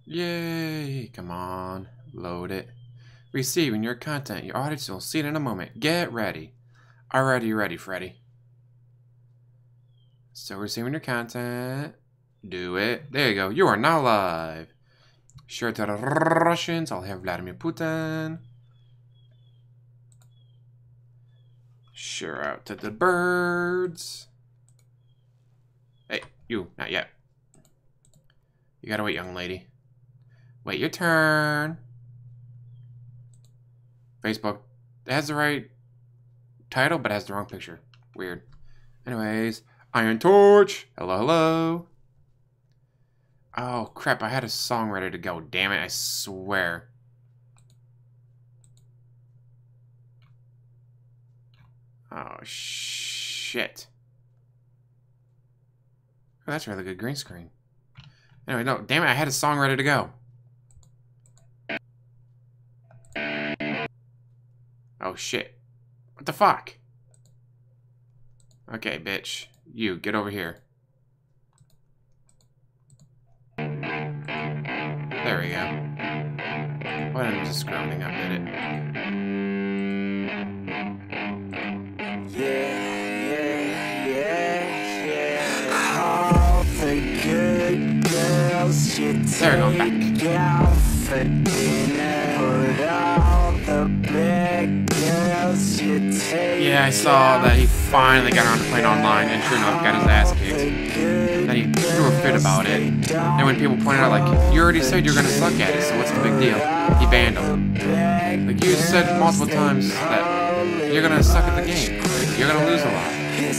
Yay! Come on. Load it. Receiving your content. Your audience will see it in a moment. Get ready. Already ready, Freddy. So receiving your content. Do it. There you go. You are now live. Share to the Russians. I'll have Vladimir Putin. Share out to the birds. Hey, you. Not yet. You gotta wait, young lady. Wait your turn. Facebook. It has the right title, but it has the wrong picture. Weird. Anyways, Iron Torch. Hello, hello. Oh, crap. I had a song ready to go. Damn it, I swear. Oh, shit. Oh, that's a really good green screen. Anyway, no, damn it, I had a song ready to go. Oh, shit. What the fuck? Okay, bitch. You, get over here. There we go. Well, I'm just scrolling up, did it? All the good girls you There, going back. take out for dinner. Put all the big girls you take. Yeah, I saw that he finally got around to playing online and sure enough got his ass kicked. Then he threw a fit about it. And when people pointed out, like, you already said you're gonna suck at it, so what's the big deal? He banned him. Like, you said multiple times that you're gonna suck at the game. Like, you're gonna lose a lot.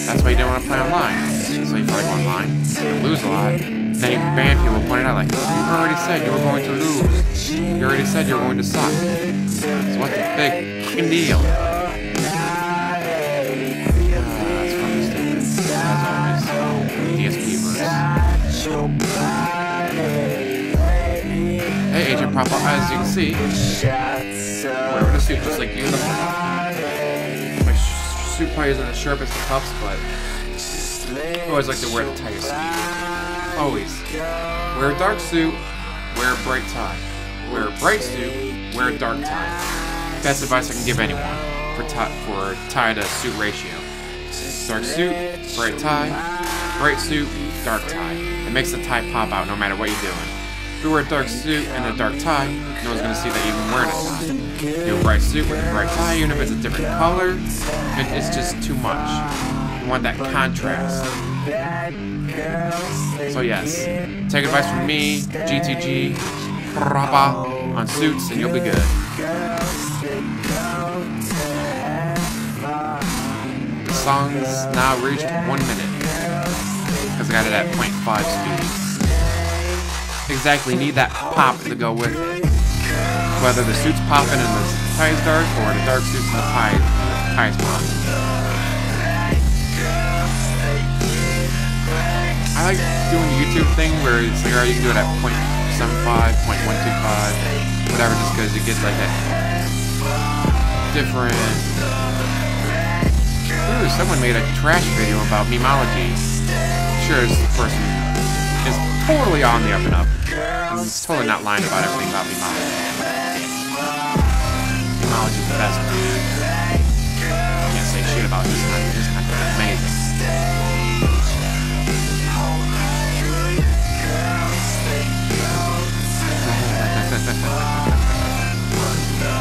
That's why you didn't want to play online. So you probably go online, you lose a lot. Then he banned people, pointed out, like, you already said you were going to lose. You already said you were going to suck. So what's the big fucking deal? That's fucking stupid. As always. DSP verse. Hey, Agent Papa, as you can see, wearing a suit just like you in the My suit probably isn't as sharp as the cuffs, but I always like to wear the tightest suit. Always. Wear a dark suit, wear a bright tie. Wear a bright suit, wear a dark tie. Best advice I can give anyone for tie to suit ratio. Dark suit, bright tie, bright suit, dark tie. It makes the tie pop out no matter what you're doing. If you wear a dark suit and a dark tie, no one's gonna see that you're even wearing a tie. You have a bright suit with a bright tie, even if it's a different color, it's just too much. You want that contrast. So yes, take advice from me, GTG, Papa, on suits, and you'll be good. The song's now reached 1 minute, because I got it at 0.5 speed. Exactly, need that pop to go with it. Whether the suit's popping and the tie's dark, or the dark suit's and the tie's popping. I like doing the YouTube thing where it's like, alright, you can do it at 0.75, 0.125, whatever, just because it gets like that different... Ooh, someone made a trash video about memology. Sure, this person is totally on the up and up. And he's totally not lying about everything about memology. Memology's the best, dude. Can't say shit about his content. His content is amazing.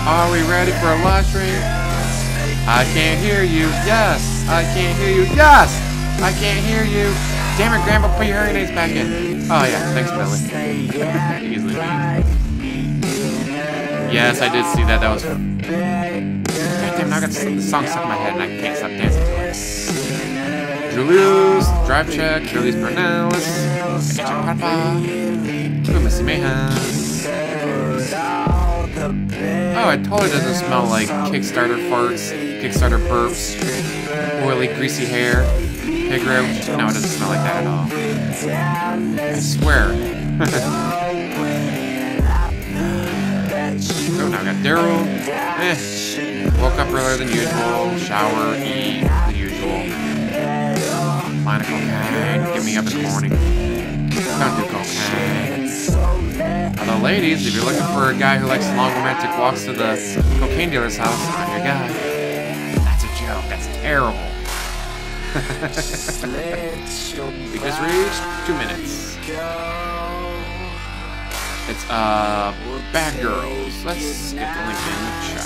Are we ready for a live stream? I can't hear you. Yes, I can't hear you. Yes, I can't hear you. Damn it, Grandpa, put your hearing aids back in. Oh yeah, thanks, Billy. Easily. Yes, I did see that. That was. God damn, now I got the song stuck in my head and I can't stop dancing to it. Julius, drive check. Julius Bernales. Agent Papa. Ooh, Missy Mayhem. Oh, it totally doesn't smell like Kickstarter farts, Kickstarter burps, oily, greasy hair, pig roach. No, it doesn't smell like that at all. I swear. Oh, now I got Daryl. Woke up earlier than usual, shower, eat, the usual. Line of cocaine, get me up in the morning. Don't do cocaine. Although ladies, if you're looking for a guy who likes long romantic walks to the cocaine dealer's house, I'm your guy. That's a joke. That's terrible. We just reached 2 minutes. It's Bad Girls. Let's get the link in the chat.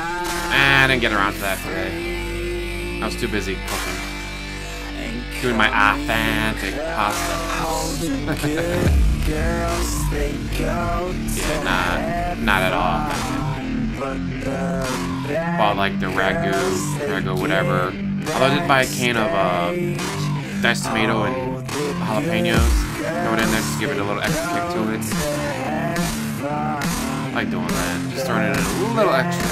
I didn't get around to that today. I was too busy cooking. Doing my authentic pasta. Yeah, not at all. Bought like the ragu, whatever. Although I did buy a can of diced tomato and jalapenos. Throw it in there just to give it a little extra kick to it. I like doing that. Just throwing it in a little extra.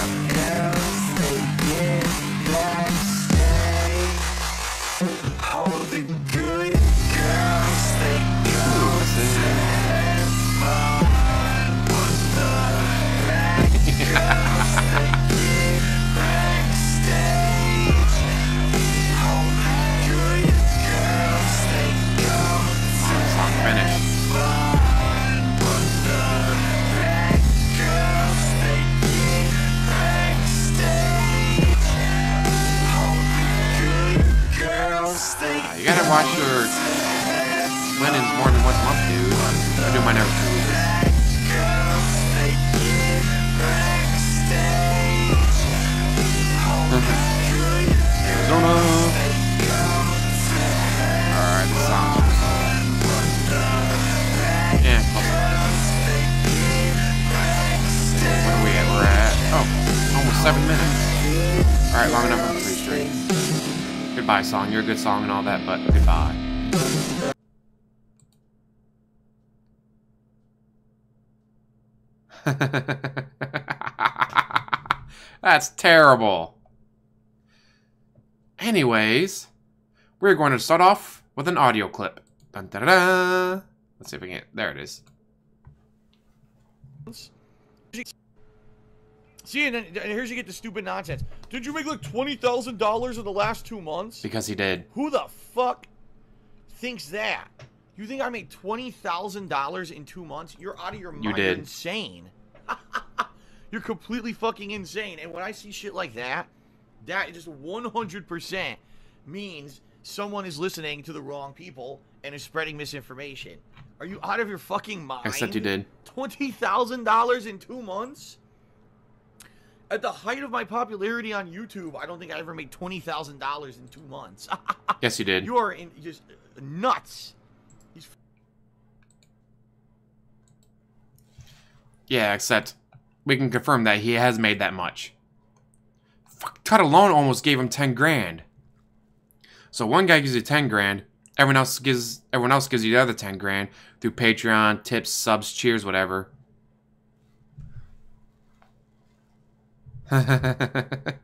You gotta wash your linens more than once a month, dude. I do mine every 2 weeks. Arizona. Alright, this song's yeah, close enough. What are we at? We're at, oh, almost 7 minutes. Alright, long enough for 3 straight. Goodbye, song. You're a good song and all that, but goodbye. That's terrible. Anyways, we're going to start off with an audio clip. Dun, da, da, da. Let's see if we can get... There it is. See, and here's you get the stupid nonsense. Did you make like $20,000 in the last 2 months? Because he did. Who the fuck thinks that? You think I made $20,000 in 2 months? You're out of your mind. You did. You're insane. You're completely fucking insane. And when I see shit like that, that just 100% means someone is listening to the wrong people and is spreading misinformation. Are you out of your fucking mind? Except you did. $20,000 in 2 months? At the height of my popularity on YouTube, I don't think I ever made $20,000 in 2 months. Yes, you did. You are just nuts. Yeah, except we can confirm that he has made that much. Fuck, Cut alone almost gave him 10 grand. So one guy gives you 10 grand, everyone else gives you the other 10 grand through Patreon, tips, subs, cheers, whatever. Yeah,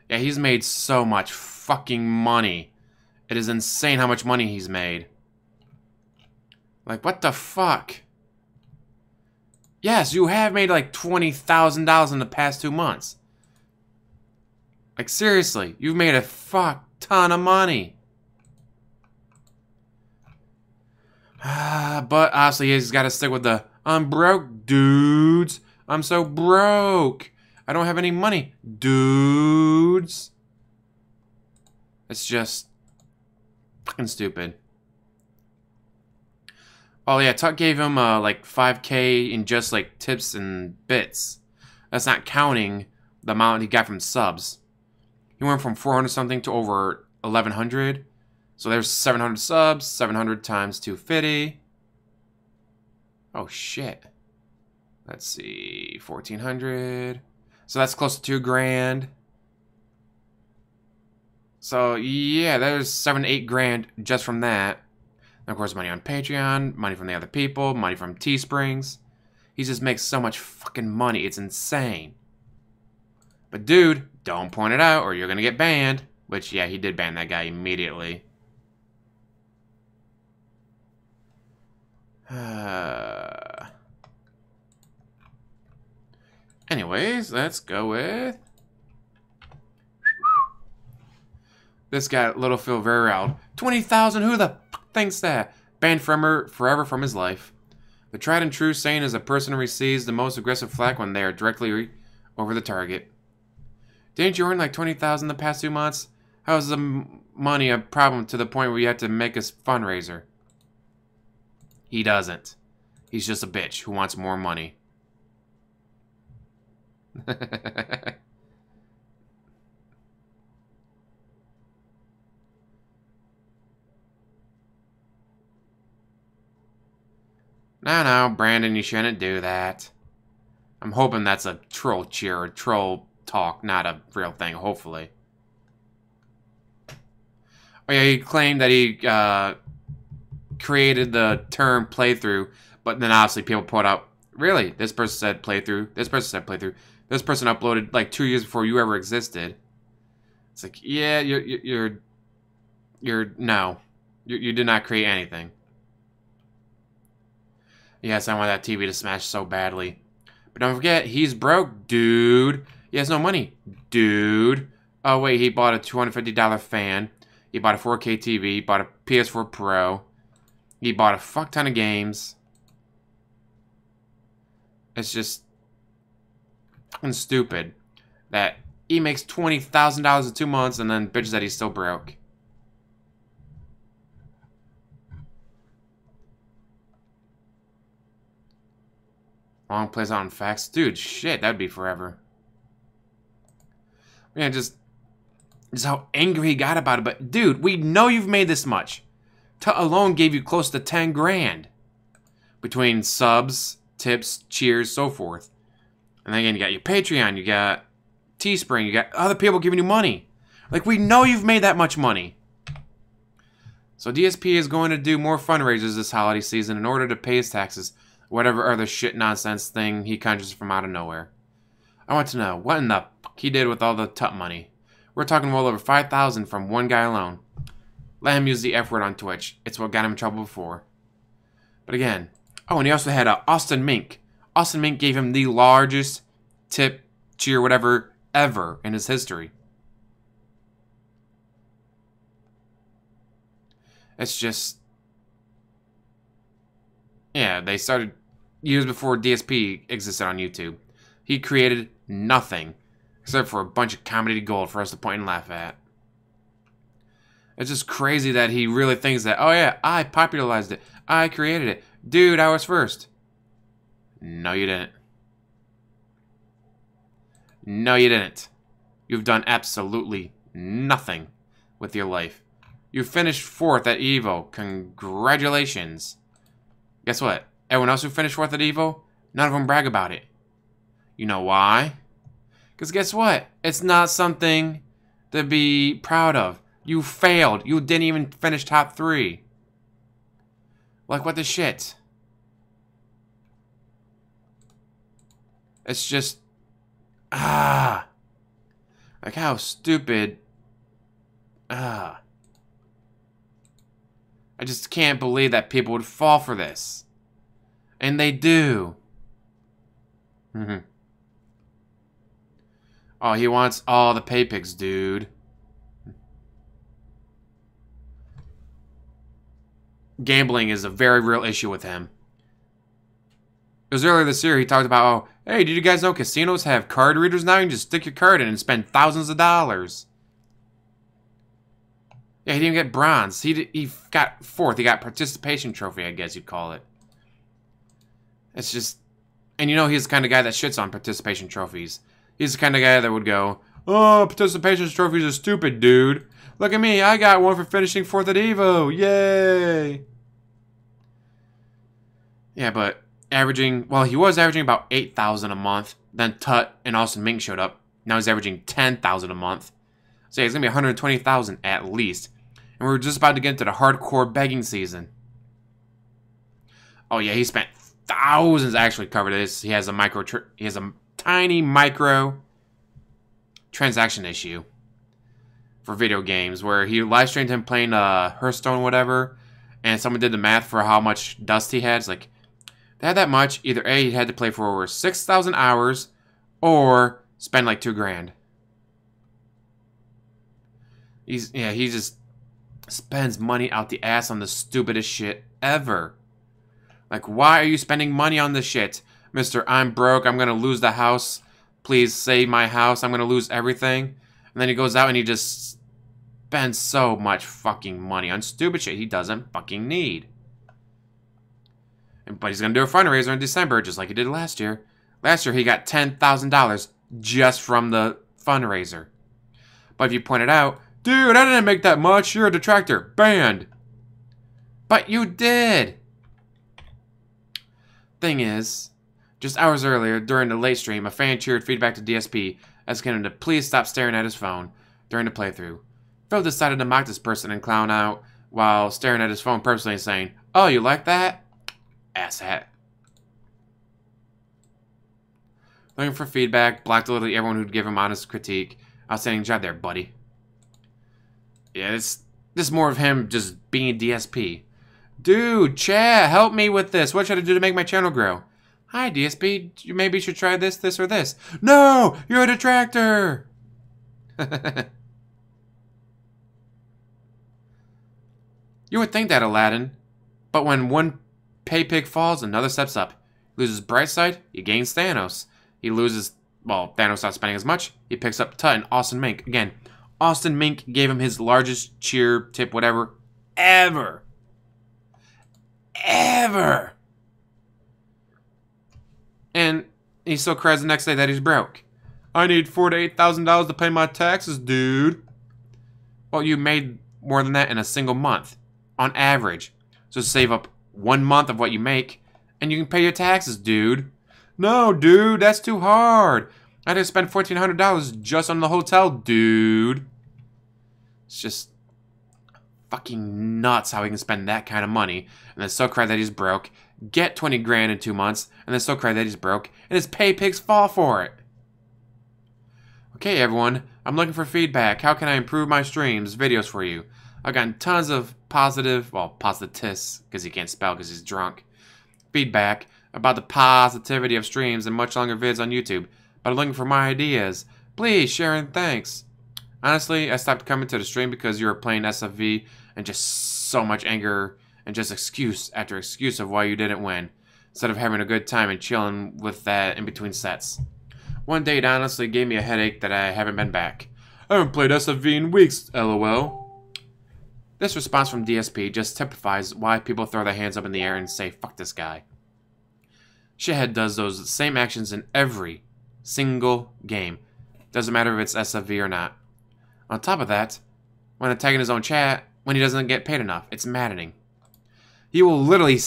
he's made so much fucking money. It is insane how much money he's made. Like, what the fuck? Yes, you have made like $20,000 in the past 2 months. Like, seriously, you've made a fuck ton of money. But obviously, he's got to stick with the I'm broke, dudes. I'm so broke. I don't have any money, dudes. It's just fucking stupid. Oh yeah, Tuck gave him like 5K in just like tips and bits. That's not counting the amount he got from subs. He went from 400 something to over 1,100. So there's 700 subs, 700 times 250. Oh shit. Let's see, 1,400. So that's close to 2 grand. So yeah, there's 7 to 8 grand just from that. And of course, money on Patreon, money from the other people, money from Teesprings. He just makes so much fucking money. It's insane. But dude, don't point it out or you're gonna get banned. Which, yeah, he did ban that guy immediately. Anyways, let's go with... This got Littlefield very riled. 20,000? Who the f thinks that? Banned forever from his life. The tried and true saying is a person receives the most aggressive flak when they are directly over the target. Didn't you earn like 20,000 the past 2 months? How is the money a problem to the point where you have to make a fundraiser? He doesn't. He's just a bitch who wants more money. No, Brandon, you shouldn't do that. I'm hoping that's a troll cheer or troll talk, not a real thing, hopefully. Oh yeah, he claimed that he created the term playthrough, but then obviously people put up, really, this person said playthrough, this person said playthrough, this person uploaded like 2 years before you ever existed. It's like, yeah, you did not create anything. Yes, I want that TV to smash so badly. But don't forget, he's broke, dude. He has no money, dude. Oh, wait, he bought a $250 fan. He bought a 4K TV. He bought a PS4 Pro. He bought a fuck ton of games. It's just stupid that he makes $20,000 in 2 months and then bitches that he's still broke. Long plays out in facts. Dude, shit, that'd be forever. Yeah, just how angry he got about it. But, dude, we know you've made this much. Tut alone gave you close to 10 grand. Between subs, tips, cheers, so forth. And then again, you got your Patreon, you got Teespring, you got other people giving you money. Like, we know you've made that much money. So DSP is going to do more fundraisers this holiday season in order to pay his taxes. Whatever other shit nonsense thing he conjures from out of nowhere. I want to know what in the fuck he did with all the Tut money. We're talking well over 5,000 from one guy alone. Let him use the F word on Twitch. It's what got him in trouble before. But again, oh, and he also had Austin Mink. Austin Mink gave him the largest tip, cheer, whatever, ever in his history. It's just, yeah, they started years before DSP existed on YouTube. He created nothing except for a bunch of comedy gold for us to point and laugh at. It's just crazy that he really thinks that, oh yeah, I popularized it. I created it. Dude, I was first. No, you didn't. No, you didn't. You've done absolutely nothing with your life. You finished 4th at EVO. Congratulations. Guess what? Everyone else who finished 4th at EVO, none of them brag about it. You know why? Because guess what? It's not something to be proud of. You failed. You didn't even finish top 3. Like, what the shit? It's just, like how stupid, I just can't believe that people would fall for this. And they do. Oh, he wants all the pay pics, dude. Gambling is a very real issue with him. It was earlier this year he talked about, oh, hey, did you guys know casinos have card readers now? You can just stick your card in and spend thousands of dollars. Yeah, he didn't get bronze. He got 4th. He got participation trophy, I guess you'd call it. It's just, and you know he's the kind of guy that shits on participation trophies. He's the kind of guy that would go, oh, participation trophies are stupid, dude. Look at me, I got one for finishing 4th at EVO. Yay! Yeah, but averaging, well, he was averaging about 8,000 a month. Then Tut and Austin Mink showed up. Now he's averaging 10,000 a month. So yeah, it's going to be 120,000 at least. And we're just about to get into the hardcore begging season. Oh yeah, he spent thousands to actually cover this. He has a tiny micro transaction issue for video games where he live streamed him playing Hearthstone, whatever, and someone did the math for how much dust he had. It's like, they had that much. Either A, he had to play for over 6,000 hours, or spend like $2 grand. He just spends money out the ass on the stupidest shit ever. Like, why are you spending money on this shit? Mr. I'm broke, I'm gonna lose the house. Please save my house, I'm gonna lose everything. And then he goes out and he just spends so much fucking money on stupid shit he doesn't fucking need. But he's gonna do a fundraiser in December, just like he did last year. Last year he got $10,000 just from the fundraiser. But if you point it out, dude, I didn't make that much, you're a detractor, banned. But you did. Thing is, just hours earlier, during the late stream, a fan cheered feedback to DSP, asking him to please stop staring at his phone during the playthrough. Phil decided to mock this person and clown out while staring at his phone personally and saying, "Oh, you like that? Asshat." Looking for feedback, blocked literally everyone who'd give him honest critique. Outstanding job there, buddy. Yeah, this is more of him just being DSP. Dude, chat, help me with this. What should I do to make my channel grow? Hi, DSP. You maybe should try this, this, or this. No! You're a detractor! You would think that, Aladdin. But when one pay pig falls, another steps up. He loses Brightside, he gains Thanos. He loses, well, Thanos not spending as much. He picks up Tut and Austin Mink. Again, Austin Mink gave him his largest cheer, tip, whatever, ever. Ever. And he still cries the next day that he's broke. I need $4,000 to $8,000 to pay my taxes, dude. Well, you made more than that in a single month, on average. So save up 1 month of what you make, and you can pay your taxes, dude. No, dude, that's too hard. I had to spend $1,400 just on the hotel, dude. It's just fucking nuts how he can spend that kind of money, and then still cry that he's broke, get 20 grand in 2 months, and then still cry that he's broke, and his pay pigs fall for it. Okay, everyone, I'm looking for feedback. How can I improve my streams, videos for you? I've gotten tons of positives, because he can't spell because he's drunk, feedback about the positivity of streams and much longer vids on YouTube, but I'm looking for my ideas. Please share and thanks. Honestly, I stopped coming to the stream because you were playing SFV and just so much anger and just excuse after excuse of why you didn't win, instead of having a good time and chilling with that in between sets. One day it honestly gave me a headache that I haven't been back. I haven't played SFV in weeks, lol. This response from DSP just typifies why people throw their hands up in the air and say, fuck this guy. Shithead does those same actions in every single game. Doesn't matter if it's SFV or not. On top of that, when attacking his own chat, when he doesn't get paid enough, it's maddening. He will literally,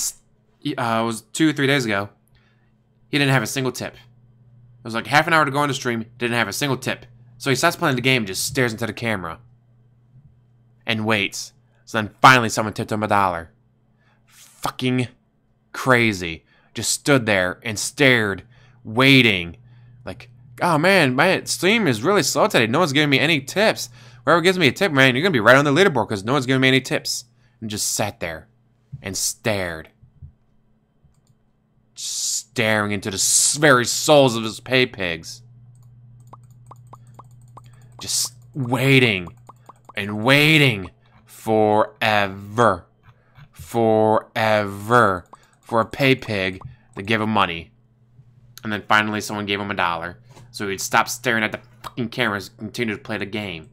it was 2 or 3 days ago, he didn't have a single tip. It was like half an hour to go on the stream, didn't have a single tip. So he stops playing the game and just stares into the camera. And waits. So then finally someone tipped him $1. Fucking crazy. Just stood there and stared, waiting. Like, oh man, my stream is really slow today. No one's giving me any tips. Whoever gives me a tip, man, you're going to be right on the leaderboard because no one's giving me any tips. And just sat there and stared. Staring into the very souls of his pay pigs. Just waiting and waiting forever. Forever. For a pay pig to give him money. And then finally someone gave him $1. So he'd stop staring at the fucking cameras and continue to play the game.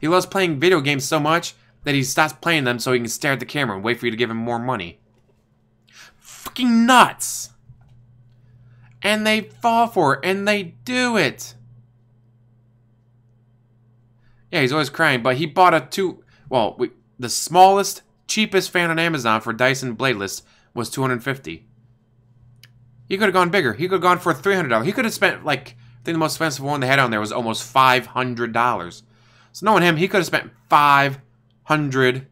He loves playing video games so much that he stops playing them so he can stare at the camera and wait for you to give him more money. Fucking nuts! And they fall for it, and they do it! Yeah, he's always crying, but he bought the smallest, cheapest fan on Amazon for Dyson Bladeless was $250. He could have gone bigger. He could have gone for $300. He could have spent, like, I think the most expensive one they had on there was almost $500. So knowing him, he could have spent $500.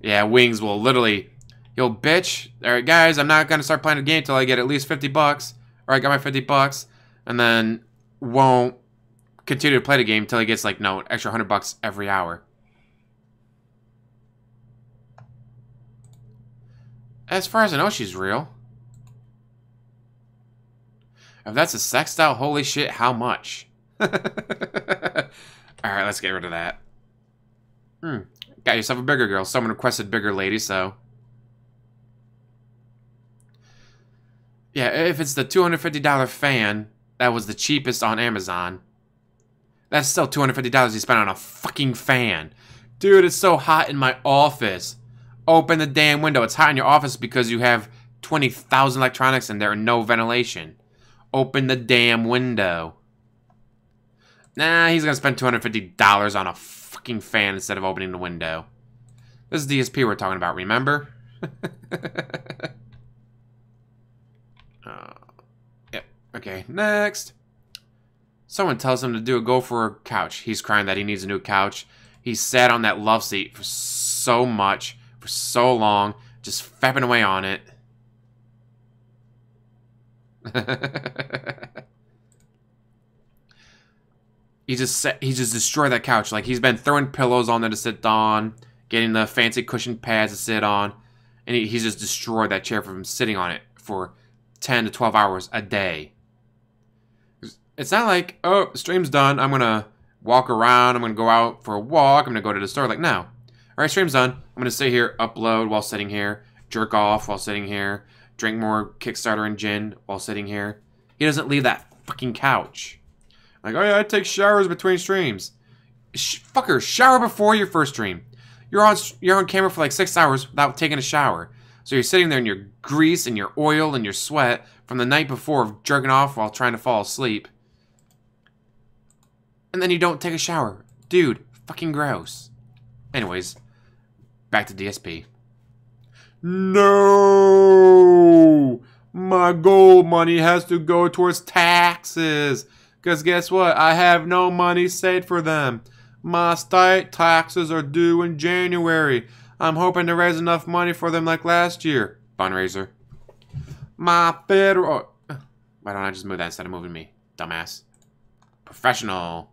Yeah, Wings will literally, he'll bitch. Alright guys, I'm not going to start playing the game until I get at least $50. Or I got my $50. And then won't continue to play the game until he gets, like, no, extra $100 every hour. As far as I know, she's real. If that's a sextile, holy shit, how much? Alright, let's get rid of that. Got yourself a bigger girl. Someone requested bigger lady, so... Yeah, if it's the $250 fan, that was the cheapest on Amazon. That's still $250 you spent on a fucking fan. Dude, it's so hot in my office. Open the damn window. It's hot in your office because you have 20,000 electronics in there and no ventilation. Open the damn window. Nah, he's gonna spend $250 on a fucking fan instead of opening the window. This is DSP we're talking about, remember? Yep. Okay, next. Someone tells him to go for a couch. He's crying that he needs a new couch. He sat on that love seat for so much, for so long, just fapping away on it. He just destroyed that couch. Like, he's been throwing pillows on there to sit on, getting the fancy cushion pads to sit on, and he's just destroyed that chair from sitting on it for 10 to 12 hours a day. It's not like, oh, the stream's done, I'm gonna walk around, I'm gonna go out for a walk, I'm gonna go to the store. Like, no. Alright, stream's done. I'm gonna sit here, upload while sitting here, jerk off while sitting here, drink more Kickstarter and gin while sitting here. He doesn't leave that fucking couch. Like, oh yeah, I take showers between streams. Fucker, shower before your first stream. You're on camera for like 6 hours without taking a shower. So you're sitting there in your grease and your oil and your sweat from the night before of jerking off while trying to fall asleep. And then you don't take a shower. Dude, fucking gross. Anyways, back to DSP. No! My gold money has to go towards taxes. Because guess what? I have no money saved for them. My state taxes are due in January. I'm hoping to raise enough money for them like last year. Fundraiser. My federal... Why don't I just move that instead of moving me? Dumbass. Professional.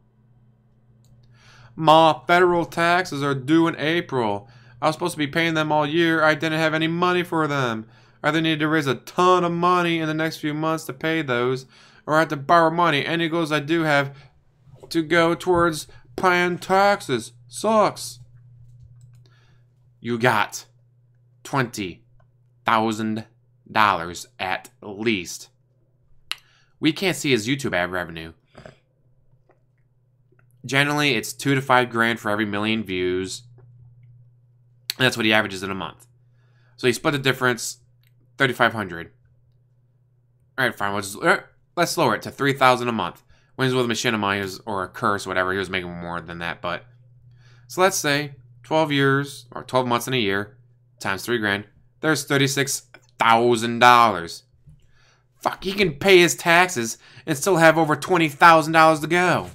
My federal taxes are due in April. I was supposed to be paying them all year. I didn't have any money for them. I either needed to raise a ton of money in the next few months to pay those, or I have to borrow money. Any goals I do have to go towards paying taxes. Sucks. You got $20,000 at least. We can't see his YouTube ad revenue. Generally, it's $2 to $5 grand for every million views. And that's what he averages in a month. So he split the difference, $3,500. All right, fine. Let's lower it to $3,000 a month. Wins with a machinima or a curse, whatever. He was making more than that, but so let's say 12 years or 12 months in a year times $3 grand. There's $36,000. Fuck, he can pay his taxes and still have over $20,000 to go.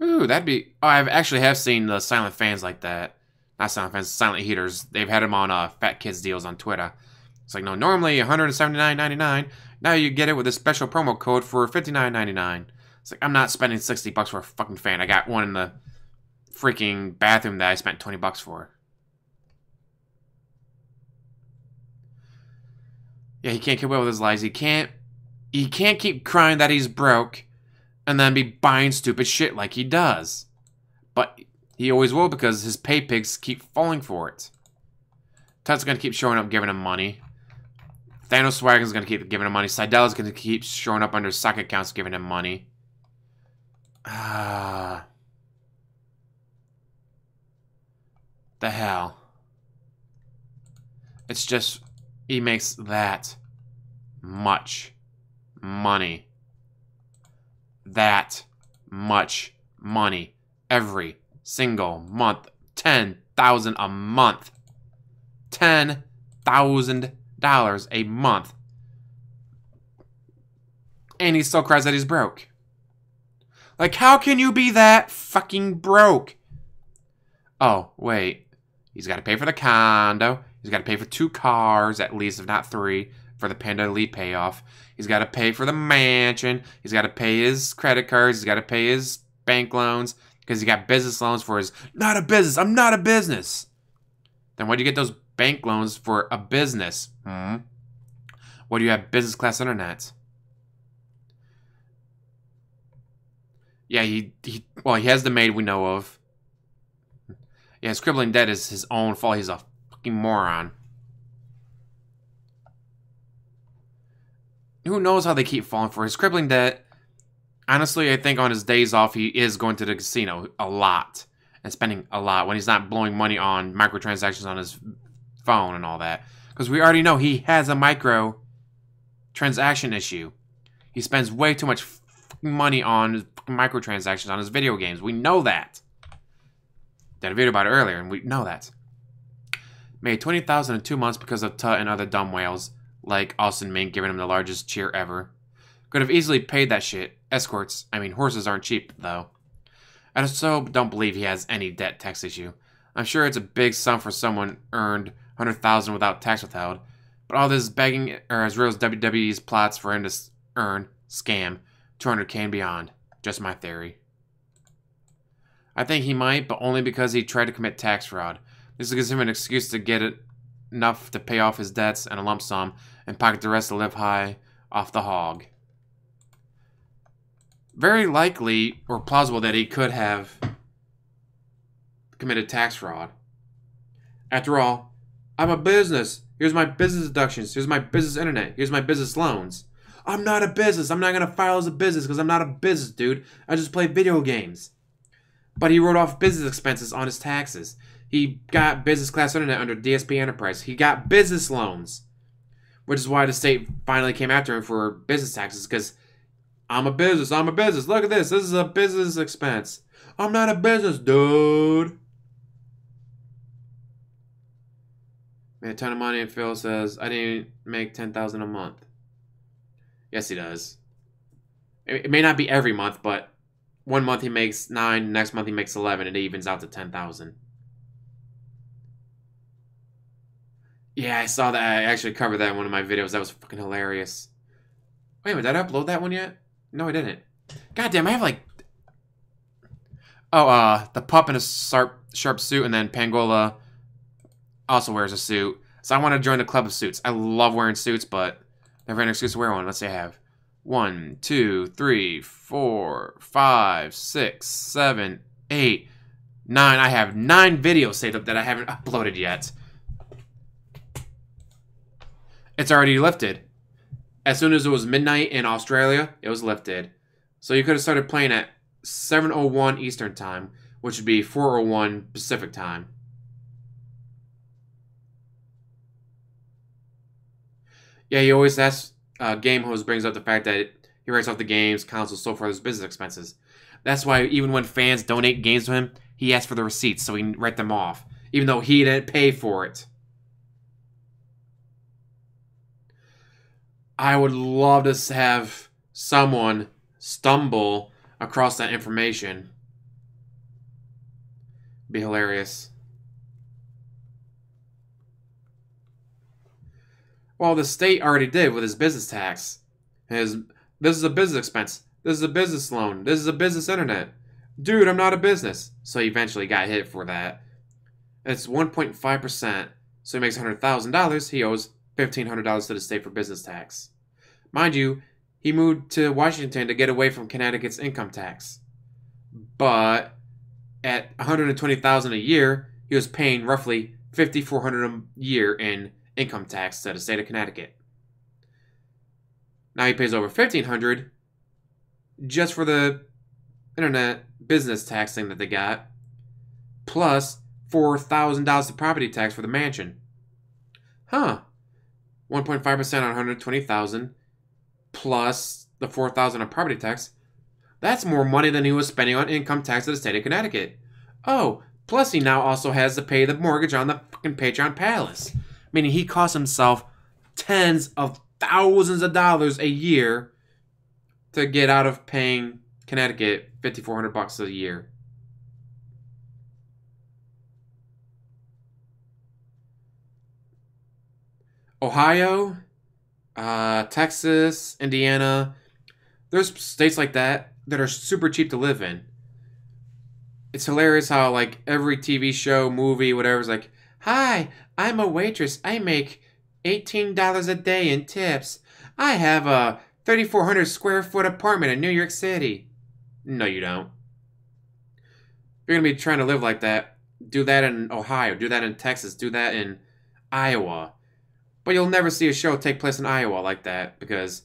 Ooh, that'd be... Oh, I actually have seen the silent fans like that. Not silent fans, silent heaters. They've had them on Fat Kids deals on Twitter. It's like, no, normally $179.99. Now you get it with a special promo code for $59.99. It's like, I'm not spending $60 for a fucking fan. I got one in the freaking bathroom that I spent $20 for. Yeah, he can't keep away with his lies. He can't keep crying that he's broke and then be buying stupid shit like he does. But he always will because his pay pigs keep falling for it. Tut's gonna keep showing up giving him money. Thanos Swaggin's gonna keep giving him money. Seidel's gonna keep showing up under sock accounts giving him money. The hell. It's just, he makes that much money. That much money every single month. $10,000 a month. $10,000 a month. And he still cries that he's broke. Like, how can you be that fucking broke? Oh, wait. He's got to pay for the condo. He's got to pay for 2 cars, at least, if not 3, for the Panda Elite payoff. He's got to pay for the mansion. He's got to pay his credit cards. He's got to pay his bank loans. Because he got business loans for his... Not a business. I'm not a business. Then why'd you get those bank loans for a business? What do you have business class internet? Yeah, he has the maid we know of. Yeah, his crippling debt is his own fault. He's a fucking moron. Who knows how they keep falling for his crippling debt? Honestly, I think on his days off, he is going to the casino a lot. And spending a lot when he's not blowing money on microtransactions on his phone and all that. Because we already know he has a microtransaction issue. He spends way too much money on microtransactions on his video games. We know that. Did a video about it earlier, and we know that. Made $20,000 in 2 months because of Tut and other dumb whales, like Austin Mink giving him the largest cheer ever. Could have easily paid that shit. Escorts, I mean horses aren't cheap, though. I also don't believe he has any debt tax issue. I'm sure it's a big sum for someone earned $100,000 without tax withheld, but all this begging are as real as WWE's plots for him to earn, scam, $200K and beyond. Just my theory. I think he might, but only because he tried to commit tax fraud. This gives him an excuse to get enough to pay off his debts and a lump sum, and pocket the rest to live high off the hog. Very likely, or plausible, that he could have committed tax fraud. After all, I'm a business. Here's my business deductions. Here's my business internet. Here's my business loans. I'm not a business. I'm not going to file as a business because I'm not a business, dude. I just play video games. But he wrote off business expenses on his taxes. He got business class internet under DSP Enterprise. He got business loans. Which is why the state finally came after him for business taxes, because I'm a business. I'm a business. Look at this. This is a business expense. I'm not a business, dude. Made a ton of money, and Phil says, I didn't make $10,000 a month. Yes, he does. It may not be every month, but one month he makes 9, next month he makes 11, and it evens out to 10,000. Yeah, I saw that. I actually covered that in one of my videos. That was fucking hilarious. Wait a minute, did I upload that one yet? No, I didn't. God damn, I have like... Oh, the pup in a sharp suit, and then Pangola also wears a suit. So I want to join the club of suits. I love wearing suits, but never had an excuse to wear one. Let's say I have 1, 2, 3, 4, 5, 6, 7, 8, 9. I have 9 videos saved up that I haven't uploaded yet. It's already lifted. As soon as it was midnight in Australia, it was lifted. So you could have started playing at 7:01 Eastern Time, which would be 4:01 Pacific Time. Yeah, he always asks, Game Host brings up the fact that he writes off the games, consoles, so forth as business expenses. That's why even when fans donate games to him, he asks for the receipts so he can write them off, even though he didn't pay for it. I would love to have someone stumble across that information. Be hilarious. Well, the state already did with his business tax. This is a business expense. This is a business loan. This is a business internet. Dude, I'm not a business. So he eventually got hit for that. It's 1.5%. So he makes $100,000. He owes $1,500 to the state for business tax. Mind you, he moved to Washington to get away from Connecticut's income tax. But at $120,000 a year, he was paying roughly $5,400 a year in income tax to the state of Connecticut. Now he pays over $1,500 just for the internet business tax thing that they got, plus $4,000 of property tax for the mansion. Huh. 1.5% on $120,000 plus the $4,000 of property tax. That's more money than he was spending on income tax to the state of Connecticut. Oh, plus he now also has to pay the mortgage on the fucking Patreon Palace. Meaning he costs himself tens of thousands of dollars a year to get out of paying Connecticut $5,400 a year. Ohio, Texas, Indiana, there's states like that that are super cheap to live in. It's hilarious how like every TV show, movie, whatever is like, Hi, I'm a waitress. I make $18 a day in tips. I have a 3,400 square foot apartment in New York City. No, you don't. If you're going to be trying to live like that, do that in Ohio, do that in Texas, do that in Iowa. But you'll never see a show take place in Iowa like that because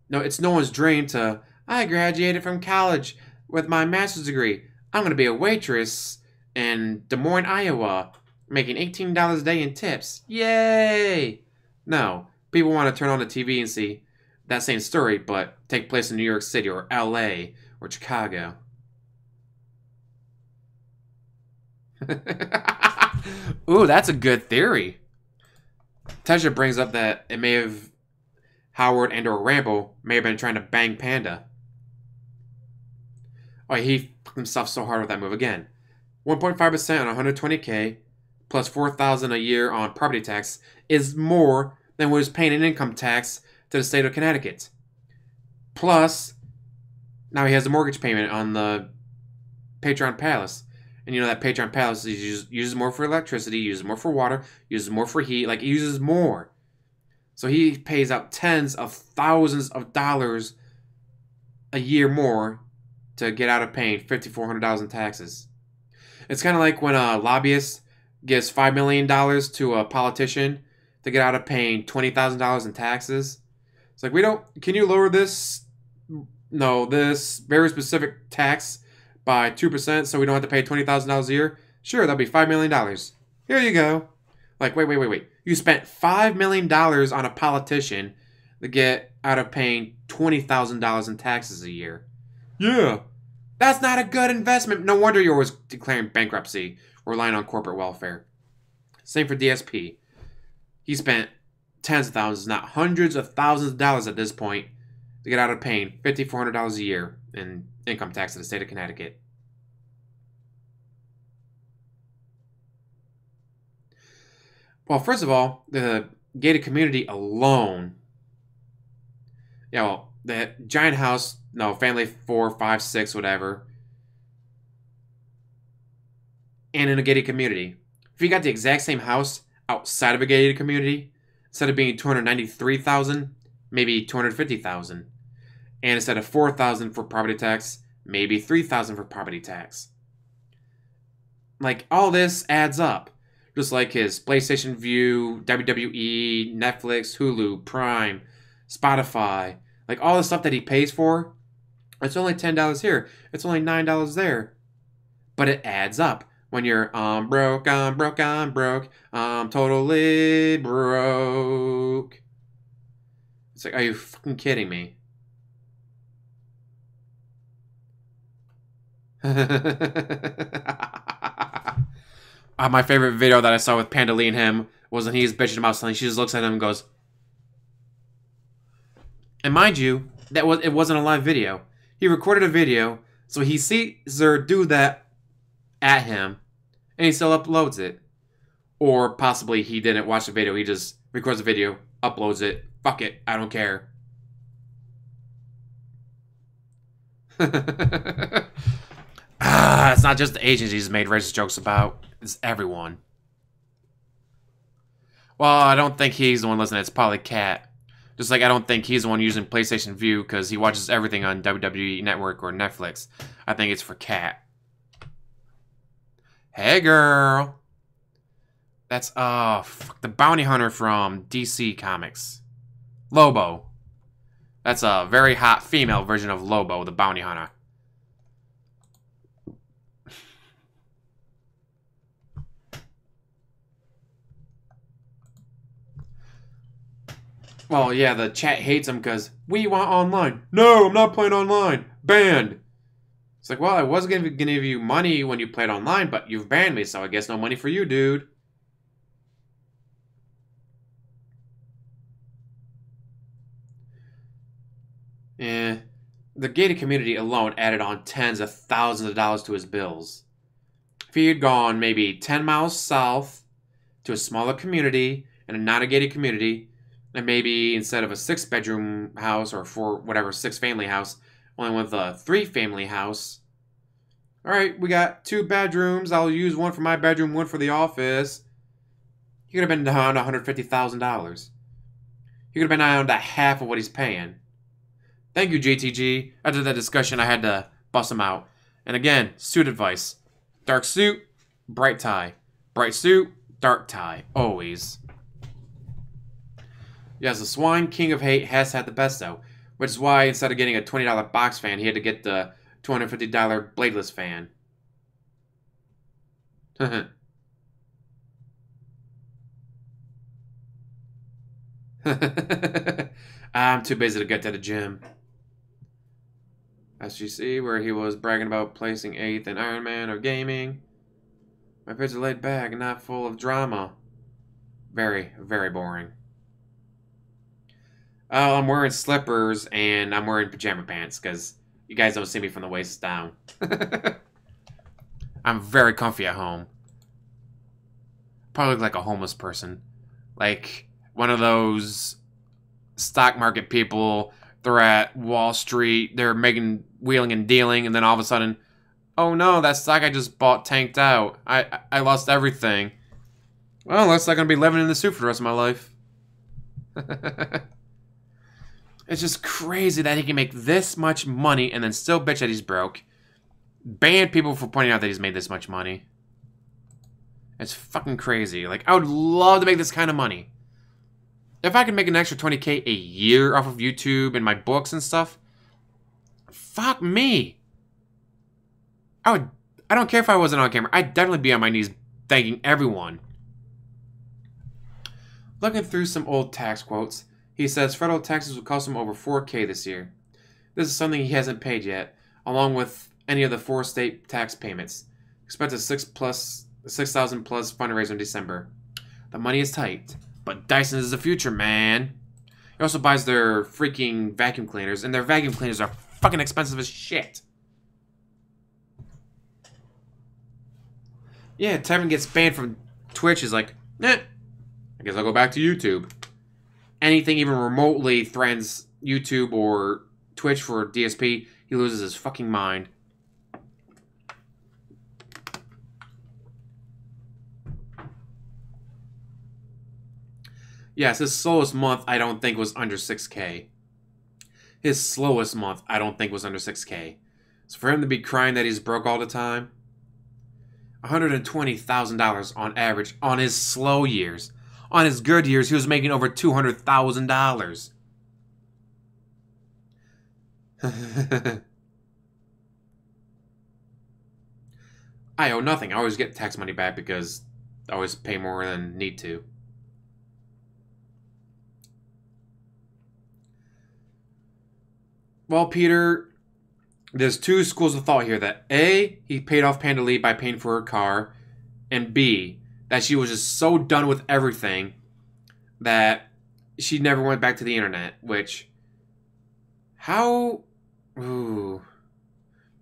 no, it's no one's dream to, I graduated from college with my master's degree. I'm going to be a waitress in Des Moines, Iowa, making $18 a day in tips. Yay! No, people want to turn on the TV and see that same story, but take place in New York City or LA or Chicago. Ooh, that's a good theory. Tesha brings up that it may have Howard and or Rambo may have been trying to bang Panda. Oh, he fucked himself so hard with that move again. 1.5% on 120K plus $4,000 a year on property tax is more than what he was paying in income tax to the state of Connecticut. Plus, now he has a mortgage payment on the Patreon Palace. And you know that Patreon Palace uses more for electricity, uses more for water, uses more for heat. Like, he uses more. So he pays out tens of thousands of dollars a year more to get out of paying $5,400 in taxes. It's kind of like when a lobbyist gives $5 million to a politician to get out of paying $20,000 in taxes. It's like, can you lower this very specific tax by 2% so we don't have to pay $20,000 a year? Sure, that'll be $5 million. Here you go. Like, wait. You spent $5 million on a politician to get out of paying $20,000 in taxes a year. Yeah. That's not a good investment. No wonder you're always declaring bankruptcy or relying on corporate welfare. Same for DSP. He spent tens of thousands, not hundreds of thousands of dollars at this point to get out of paying $5,400 a year in income tax in the state of Connecticut. Well, first of all, the gated community alone, the giant house, family 4, 5, 6, whatever, and in a gated community. If you got the exact same house outside of a gated community, instead of being $293,000, maybe $250,000, and instead of $4,000 for property tax, maybe $3,000 for property tax. Like, all this adds up. Just like his PlayStation View, WWE, Netflix, Hulu, Prime, Spotify, like all the stuff that he pays for, it's only $10 here. It's only $9 there. But it adds up. When you're, I'm broke, I'm totally broke. It's like, are you fucking kidding me? My favorite video that I saw with Panda Lee and him was when he's bitching about something. She just looks at him and goes, and mind you, it wasn't a live video. He recorded a video, so he sees her do that at him, and he still uploads it. Or possibly he didn't watch the video, he just records the video, uploads it. Fuck it, I don't care. It's not just the Asians he's made racist jokes about. It's everyone. Well, I don't think he's the one listening. It's probably Cat. Just like I don't think he's the one using PlayStation View because he watches everything on WWE Network or Netflix. I think it's for Cat. Hey, girl. That's, the bounty hunter from DC Comics. Lobo. That's a very hot female version of Lobo, the bounty hunter. Well, yeah, the chat hates him because we want online. No, I'm not playing online. Banned. It's like, well, I was going to give you money when you played online, but you've banned me, so I guess no money for you, dude. The gated community alone added on tens of thousands of dollars to his bills. If he had gone maybe 10 miles south to a smaller community and a not a gated community, and maybe instead of a 6-bedroom house or 6-family house, only went with a 3-family house. All right, we got 2 bedrooms. I'll use one for my bedroom, one for the office. He could have been down to $150,000. He could have been down to half of what he's paying. Thank you, JTG. After that discussion, I had to bust him out. And again, suit advice. Dark suit, bright tie. Bright suit, dark tie. Always. Yes, the Swine King of Hate has had the best, though. Which is why, instead of getting a $20 box fan, he had to get the $250 bladeless fan. I'm too busy to get to the gym. As you see, where he was bragging about placing 8th in Iron Man or gaming. My pictures are laid back and not full of drama. Very, very boring. Oh, I'm wearing slippers and I'm wearing pajama pants because you guys don't see me from the waist down. I'm very comfy at home. Probably look like a homeless person. Like one of those stock market people. They're at Wall Street. They're making wheeling and dealing. And then all of a sudden, oh no, that stock I just bought tanked out. I lost everything. Well, looks like I'm going to be living in the suit for the rest of my life. It's just crazy that he can make this much money and then still bitch that he's broke. Ban people for pointing out that he's made this much money. It's fucking crazy. Like, I would love to make this kind of money. If I could make an extra 20K a year off of YouTube and my books and stuff, fuck me. I don't care if I wasn't on camera. I'd definitely be on my knees thanking everyone. Looking through some old tax quotes, he says federal taxes will cost him over 4K this year. This is something he hasn't paid yet, along with any of the 4 state tax payments. Expect a 6,000 plus fundraiser in December. The money is tight, but Dyson is the future, man. He also buys their freaking vacuum cleaners, and their vacuum cleaners are fucking expensive as shit. Yeah, Tevin gets banned from Twitch. Is like, I guess I'll go back to YouTube. Anything even remotely threatens YouTube or Twitch for DSP, he loses his fucking mind. Yes, his slowest month I don't think was under 6K. His slowest month I don't think was under 6K. So for him to be crying that he's broke all the time, $120,000 on average on his slow years. On his good years, he was making over $200,000. I owe nothing. I always get tax money back because I always pay more than need to. Well, Peter, there's 2 schools of thought here. That A, he paid off Panda Lee by paying for her car, and B, that she was just so done with everything that she never went back to the internet, which, how, ooh.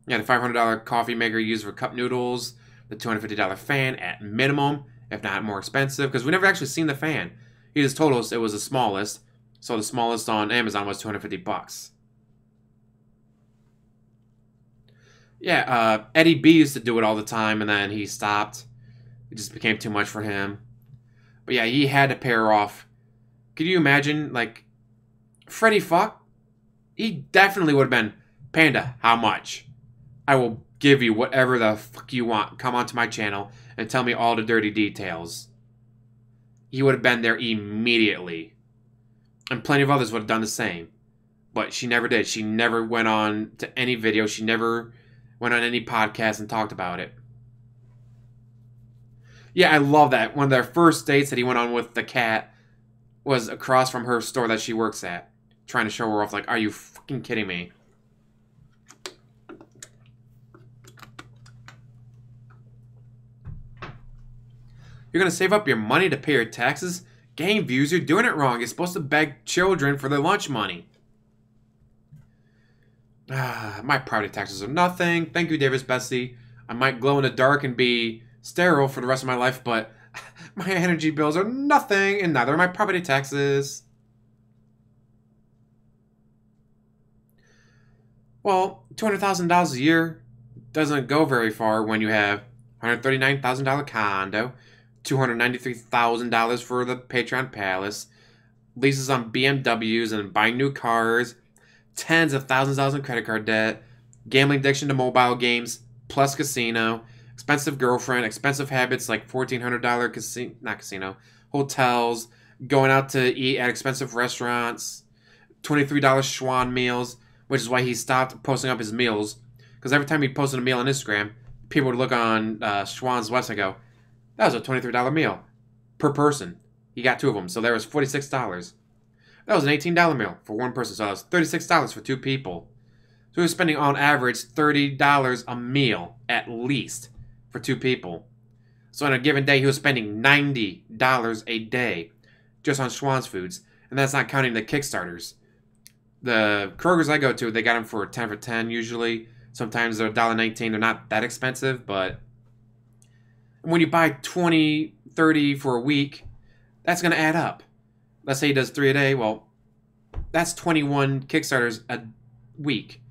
Yeah, the $500 coffee maker used for cup noodles, the $250 fan at minimum, if not more expensive, because we never actually seen the fan. He just told us it was the smallest, so the smallest on Amazon was $250. Yeah, Eddie B used to do it all the time, and then he stopped. It just became too much for him. But yeah, he had to pay her off. Could you imagine, like, Freddie Fuck? He definitely would have been, Panda, how much? I will give you whatever the fuck you want. Come onto my channel and tell me all the dirty details. He would have been there immediately. And plenty of others would have done the same. But she never did. She never went on to any video. She never went on any podcast and talked about it. Yeah, I love that. One of their first dates that he went on with the cat was across from her store that she works at. Trying to show her off, like, are you fucking kidding me? You're going to save up your money to pay your taxes? Game views, you're doing it wrong. You're supposed to beg children for their lunch money. My property taxes are nothing. Thank you, Davis Bessie. I might glow in the dark and be sterile for the rest of my life, but my energy bills are nothing, and neither are my property taxes. Well, $200,000 a year doesn't go very far when you have $139,000 condo, $293,000 for the Patreon Palace, leases on BMWs and buying new cars, tens of thousands of dollars in credit card debt, gambling addiction to mobile games, plus casino, expensive girlfriend, expensive habits like $1,400 hotels, going out to eat at expensive restaurants, $23 Schwan meals, which is why he stopped posting up his meals. Because every time he posted a meal on Instagram, people would look on Schwan's website and go, that was a $23 meal per person. He got 2 of them, so there was $46. That was an $18 meal for 1 person, so that was $36 for 2 people. So he was spending on average $30 a meal, at least, for 2 people. So on a given day, he was spending $90 a day just on Schwan's foods. And that's not counting the Kickstarters. The Kroger's I go to, they got them for 10 for 10 usually. Sometimes they're $1.19. They're not that expensive, but when you buy 20, 30 for a week, that's going to add up. Let's say he does 3 a day. Well, that's 21 Kickstarters a week.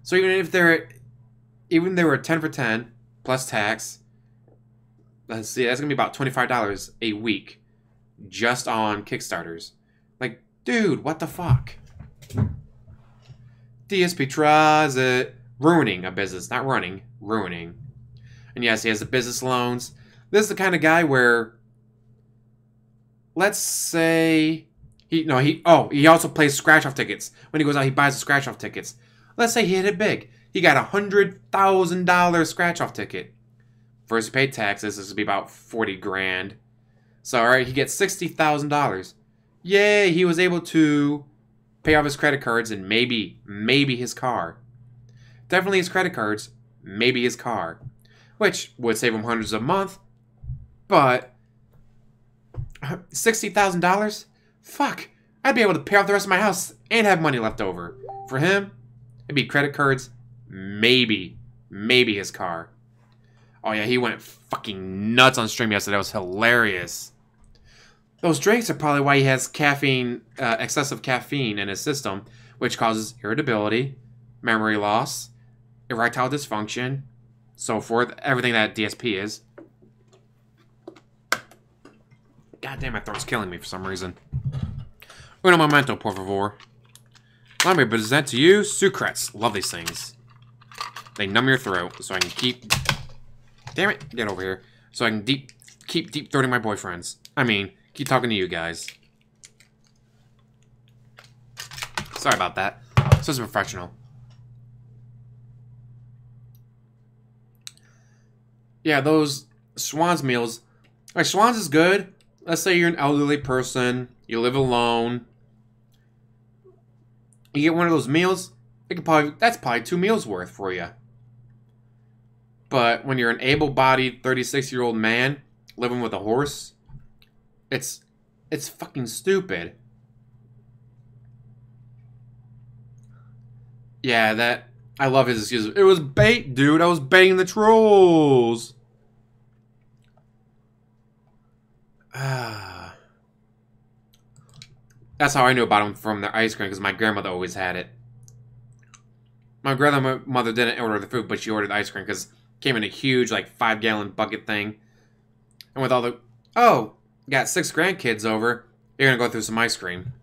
So even if they were 10 for 10 plus tax, let's see, that's going to be about $25 a week just on Kickstarters. Like, dude, what the fuck? DSP tries it. Ruining a business. Not running. Ruining. And yes, he has the business loans. This is the kind of guy where, let's say, he also plays scratch-off tickets. When he goes out, he buys the scratch-off tickets. Let's say he hit it big. He got a $100,000 scratch-off ticket. First, he paid taxes. This would be about 40 grand. So, all right, he gets $60,000. Yay, he was able to pay off his credit cards and maybe his car. Definitely his credit cards, maybe his car. Which would save him hundreds a month. But $60,000? Fuck. I'd be able to pay off the rest of my house and have money left over. For him, it'd be credit cards, maybe his car. Oh yeah, he went fucking nuts on stream yesterday. That was hilarious. Those drinks are probably why he has caffeine, excessive caffeine in his system, which causes irritability, memory loss, erectile dysfunction, so forth. Everything that DSP is. God damn, my throat's killing me for some reason. Uno momento, por favor. Let me present to you Sucrets. Love these things. They numb your throat, so I can keep... Damn it, get over here. So I can keep deep throating my boyfriends. I mean, keep talking to you guys. Sorry about that. This is professional. Yeah, those Schwan's meals. Like, Schwan's is good. Let's say you're an elderly person. You live alone. You get one of those meals. That's probably 2 meals worth for you. But when you're an able-bodied 36-year-old man living with a horse, it's fucking stupid. Yeah, I love his excuses. It was bait, dude. I was baiting the trolls. That's how I knew about them, from their ice cream, because my grandmother always had it. My grandmother didn't order the food, but she ordered the ice cream because it came in a huge, like, 5-gallon bucket thing. And with all the... Oh, got 6 grandkids over. You're going to go through some ice cream.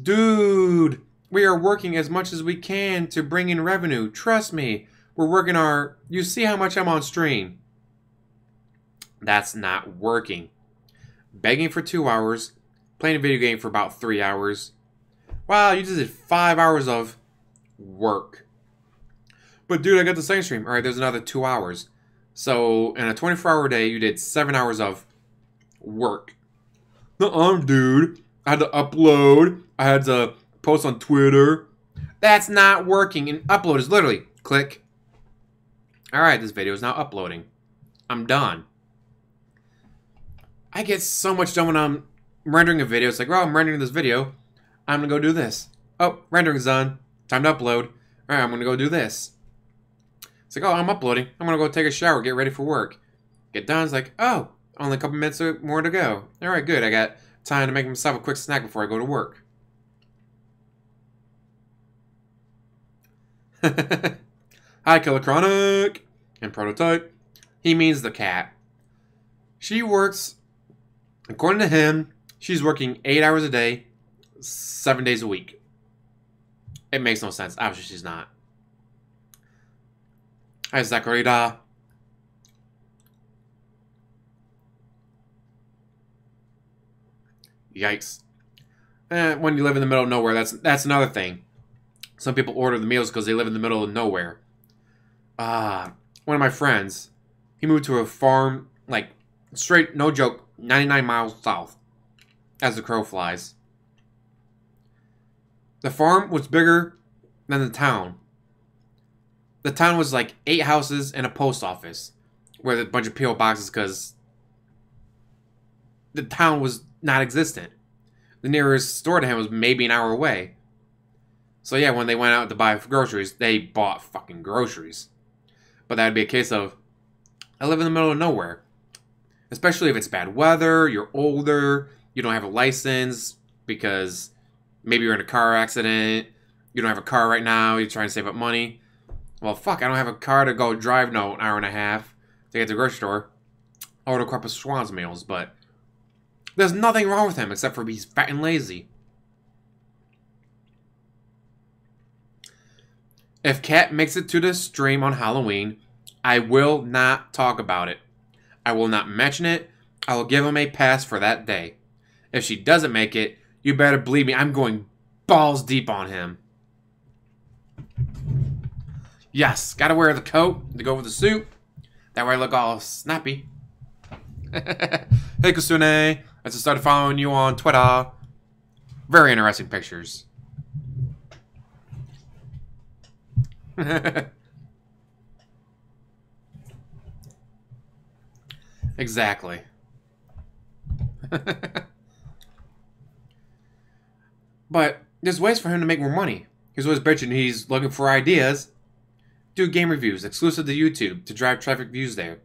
Dude, we are working as much as we can to bring in revenue. Trust me. We're working our... You see how much I'm on stream. That's not working. Begging for 2 hours. Playing a video game for about 3 hours. Wow, you just did 5 hours of work. But dude, I got the second stream. Alright, there's another 2 hours. So, in a 24-hour day, you did 7 hours of work. Dude. I had to upload. I had to post on Twitter. That's not working. And upload is literally click. Alright, this video is now uploading. I'm done. I get so much done when I'm rendering a video. It's like, well, I'm rendering this video. I'm going to go do this. Oh, rendering's done. Time to upload. Alright, I'm going to go do this. It's like, oh, I'm uploading. I'm going to go take a shower, get ready for work. Get done. It's like, oh, only a couple minutes more to go. Alright, good. I got time to make myself a quick snack before I go to work. Hi, Killer Chronic. And Prototype. He means the cat. She works, according to him, she's working 8 hours a day, 7 days a week. It makes no sense. Obviously, she's not. Hi, Zakarita. Yikes. When you live in the middle of nowhere, that's another thing. Some people order the meals because they live in the middle of nowhere. One of my friends, he moved to a farm, like, straight, no joke, 99 miles south, as the crow flies. The farm was bigger than the town. The town was like 8 houses and a post office, with a bunch of P.O. boxes because the town was not existent. The nearest store to him was maybe an hour away. So yeah, when they went out to buy groceries, they bought fucking groceries. But that'd be a case of, I live in the middle of nowhere. Especially if it's bad weather, you're older, you don't have a license because maybe you're in a car accident, you don't have a car right now, you're trying to save up money. Well, fuck, I don't have a car to go drive an hour and a half to get to the grocery store. I order a couple of Schwann's meals, but there's nothing wrong with him except for he's fat and lazy. If Kat makes it to the stream on Halloween, I will not talk about it. I will not mention it. I will give him a pass for that day. If she doesn't make it, you better believe me, I'm going balls deep on him. Yes, gotta wear the coat to go with the suit. That way I look all snappy. Hey, Kusune. I just started following you on Twitter. Very interesting pictures. Exactly. But there's ways for him to make more money. He's always bitching he's looking for ideas. Do game reviews exclusive to YouTube to drive traffic views there.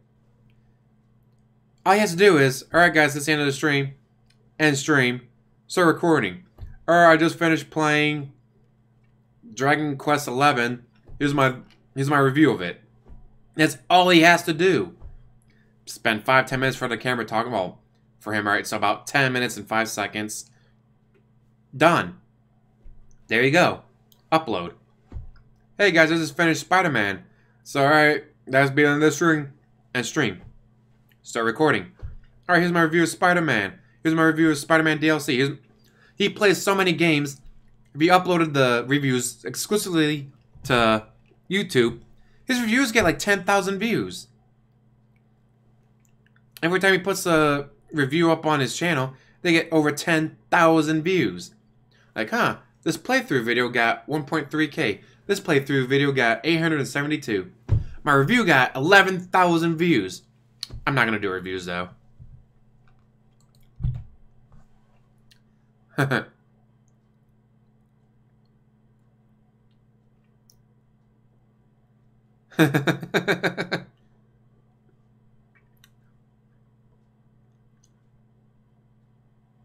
All he has to do is, alright guys, that's the end of the stream. End stream. Start recording. Alright, I just finished playing Dragon Quest XI. Here's my review of it. That's all he has to do. Spend 5-10 minutes for the camera talking. Well, for him, right? So about 10 minutes and 5 seconds. Done. There you go. Upload. Hey guys, I just finished Spider-Man. So alright, that's been on this stream. And stream. Start recording. Alright, here's my review of Spider-Man. Here's my review of Spider-Man DLC. He plays so many games. If he uploaded the reviews exclusively to YouTube, his reviews get like 10,000 views. Every time he puts a review up on his channel, they get over 10,000 views. Like, huh, this playthrough video got 1.3K. This playthrough video got 872. My review got 11,000 views. I'm not going to do reviews, though.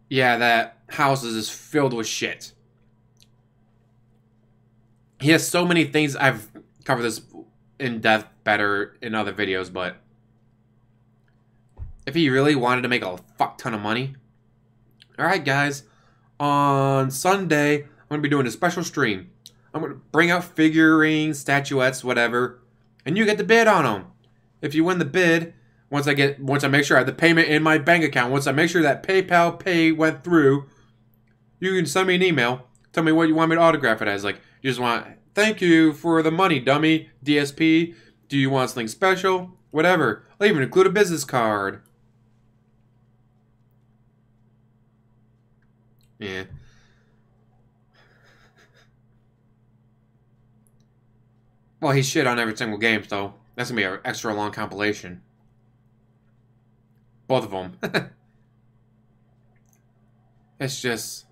Yeah, that house is just filled with shit. He has so many things. I've covered this in depth better in other videos, but if he really wanted to make a fuck ton of money, alright guys, on Sunday, I'm going to be doing a special stream. I'm going to bring out figurines, statuettes, whatever, and you get to bid on them. If you win the bid, once I make sure I have the payment in my bank account, once I make sure that PayPal pay went through, you can send me an email, tell me what you want me to autograph it as. Like, you just want, thank you for the money, dummy, DSP. Do you want something special? Whatever. I'll even include a business card. Yeah. Well, he shit on every single game, so that's going to be an extra long compilation. Both of them. It's just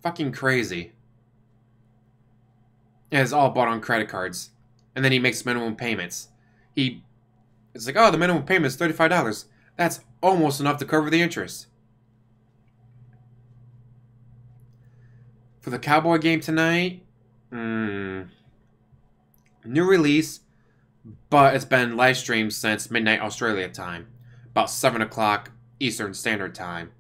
fucking crazy. And it's all bought on credit cards. And then he makes minimum payments. It's like, oh, the minimum payment is $35. That's almost enough to cover the interest. For the Cowboy game tonight, new release, but it's been live streamed since midnight Australia time, about 7 o'clock Eastern Standard Time.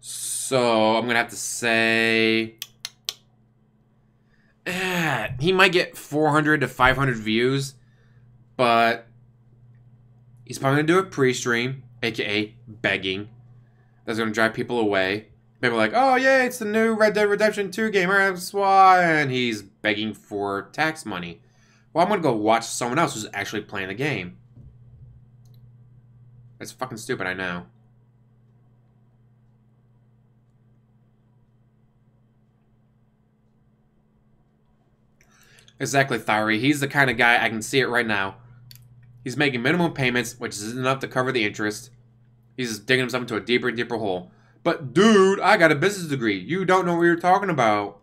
So I'm gonna have to say he might get 400 to 500 views, but he's probably gonna do a pre-stream, aka begging. That's gonna drive people away. People are like, oh yeah, it's the new Red Dead Redemption 2 game, that's why, and he's begging for tax money. Well, I'm gonna go watch someone else who's actually playing the game. That's fucking stupid, I know. Exactly, Thyri. He's the kind of guy, I can see it right now. He's making minimum payments, which is enough to cover the interest. He's just digging himself into a deeper and deeper hole. But, dude, I got a business degree. You don't know what you're talking about.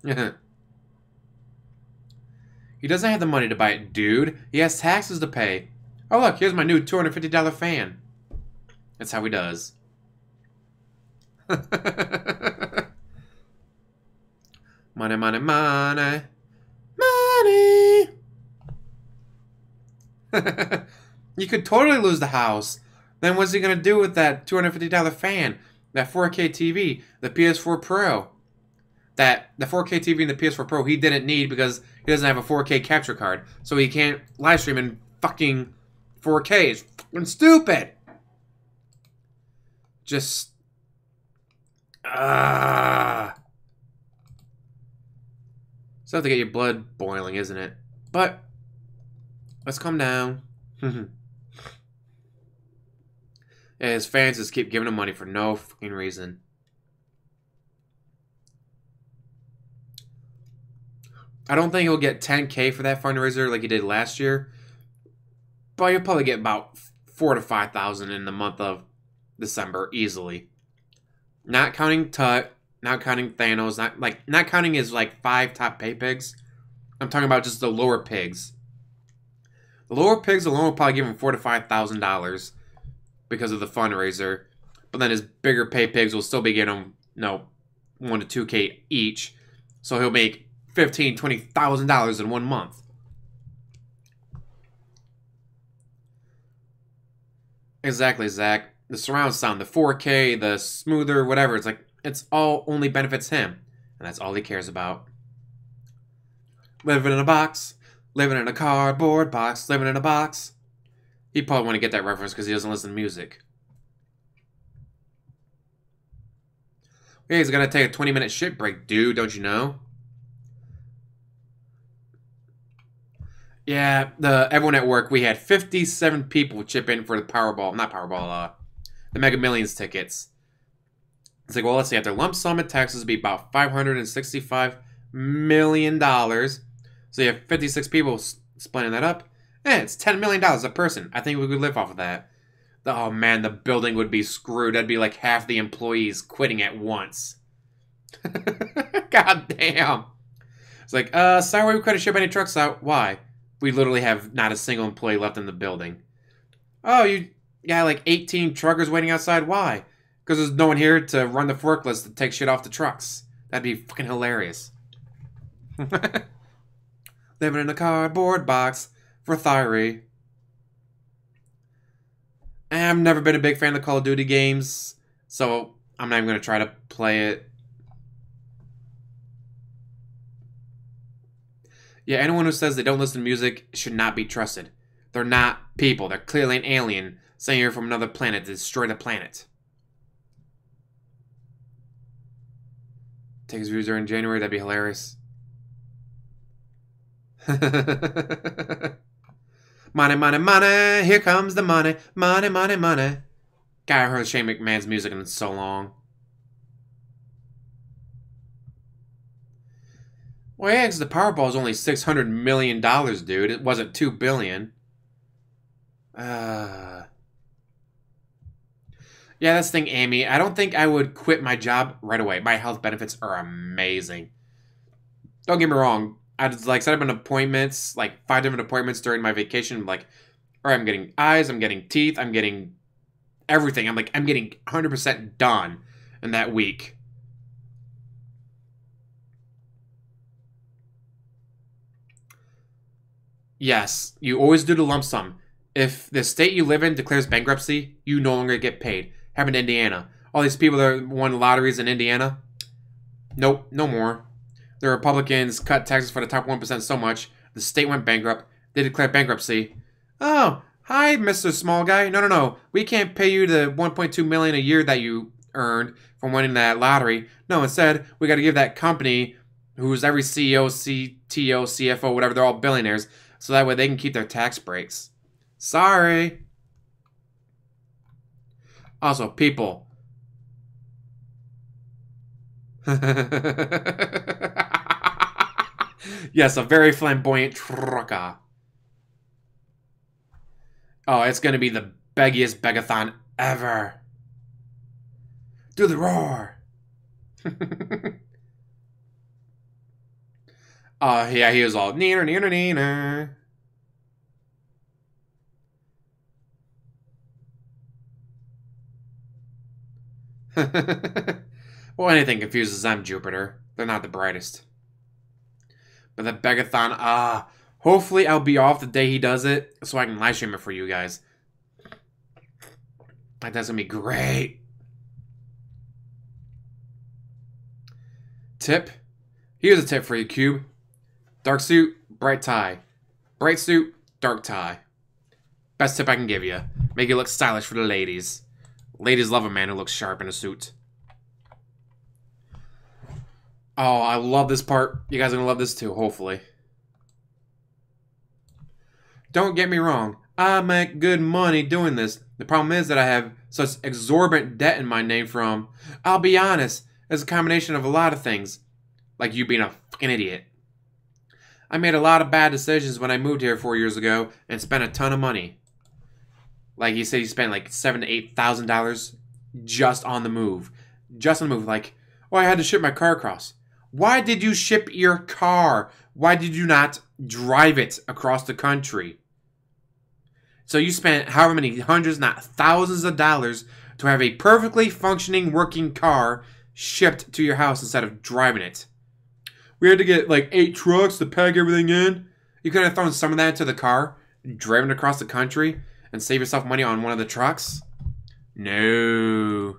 He doesn't have the money to buy it, dude. He has taxes to pay. Oh, look, here's my new $250 fan. That's how he does. Money, money, money. Money! You could totally lose the house. Then what's he going to do with that $250 fan? That 4K TV? The PS4 Pro? The 4K TV and the PS4 Pro he didn't need because he doesn't have a 4K capture card. So he can't live stream in fucking 4K. It's fucking stupid. Just... It's have to get your blood boiling, isn't it? But let's calm down. Yeah, his fans just keep giving him money for no fucking reason. I don't think he'll get 10K for that fundraiser like he did last year, but he'll probably get about 4,000 to 5,000 in the month of December easily. Not counting Tut. Not counting Thanos, not counting his like 5 top pay pigs. I'm talking about just the lower pigs. The lower pigs alone will probably give him $4,000 to $5,000 because of the fundraiser. But then his bigger pay pigs will still be getting him, $1 to $2K each. So he'll make $15,000 to $20,000 in 1 month. Exactly, Zach. The surround sound, the 4K, the smoother, whatever. It's like it's all only benefits him, and that's all he cares about. Living in a box, living in a cardboard box, living in a box. He probably want to get that reference because he doesn't listen to music. Yeah, he's gonna take a 20-minute shit break, dude. Don't you know? Yeah, everyone at work, we had 57 people chip in for the the Mega Millions tickets. It's like, well, let's see, after lump sum and taxes would be about $565 million. So you have 56 people splitting that up. It's $10 million a person. I think we could live off of that. Oh, man, the building would be screwed. That'd be like half the employees quitting at once. God damn. It's like, sorry we couldn't ship any trucks out. Why? We literally have not a single employee left in the building. Oh, you got like 18 truckers waiting outside. Why? Because there's no one here to run the forklifts to take shit off the trucks. That'd be fucking hilarious. Living in a cardboard box for Thyri. I've never been a big fan of the Call of Duty games, so I'm not even going to try to play it. Yeah, anyone who says they don't listen to music should not be trusted. They're not people. They're clearly an alien sent here from another planet to destroy the planet. Take his views during January, that'd be hilarious. Money, money, money, here comes the money. Money, money, money. God, I heard Shane McMahon's music in so long. Well, yeah, because the Powerball is only $600 million, dude. It wasn't $2 billion. Yeah, that's the thing, Amy. I don't think I would quit my job right away. My health benefits are amazing. Don't get me wrong. I'd like set up an appointments, like 5 different appointments during my vacation. Like, all right, I'm getting eyes, I'm getting teeth, I'm getting everything. I'm getting 100% done in that week. Yes, you always do the lump sum. If the state you live in declares bankruptcy, you no longer get paid. Happened to Indiana. All these people that won lotteries in Indiana, nope, no more. The Republicans cut taxes for the top 1% so much, the state went bankrupt. They declared bankruptcy. Oh, hi, Mr. Small Guy. No. We can't pay you the $1.2 million a year that you earned from winning that lottery. No, instead, we got to give that company, who's every CEO, CTO, CFO, whatever, they're all billionaires, so that way they can keep their tax breaks. Sorry. Also, people. Yes, a very flamboyant trucker. Oh, it's going to be the beggiest begathon ever. Do the roar. Oh, yeah, he was all neener, neener, neener. Well, anything confuses them, Jupiter. They're not the brightest. But the begathon, hopefully I'll be off the day he does it, so I can live stream it for you guys. That's gonna be great. Tip. Here's a tip for you, Cube. Dark suit, bright tie. Bright suit, dark tie. Best tip I can give you. Make it look stylish for the ladies. Ladies love a man who looks sharp in a suit. Oh, I love this part. You guys are gonna love this too, hopefully. Don't get me wrong. I make good money doing this. The problem is that I have such exorbitant debt in my name from, I'll be honest, it's a combination of a lot of things. Like you being a fucking idiot. I made a lot of bad decisions when I moved here 4 years ago and spent a ton of money. Like you said, you spent like $7,000 to $8,000 just on the move. Just on the move. Like, oh, I had to ship my car across. Why did you ship your car? Why did you not drive it across the country? So you spent however many hundreds, not thousands of dollars to have a perfectly functioning working car shipped to your house instead of driving it. We had to get like 8 trucks to pack everything in. You could have thrown some of that into the car, driven across the country, and save yourself money on one of the trucks? No.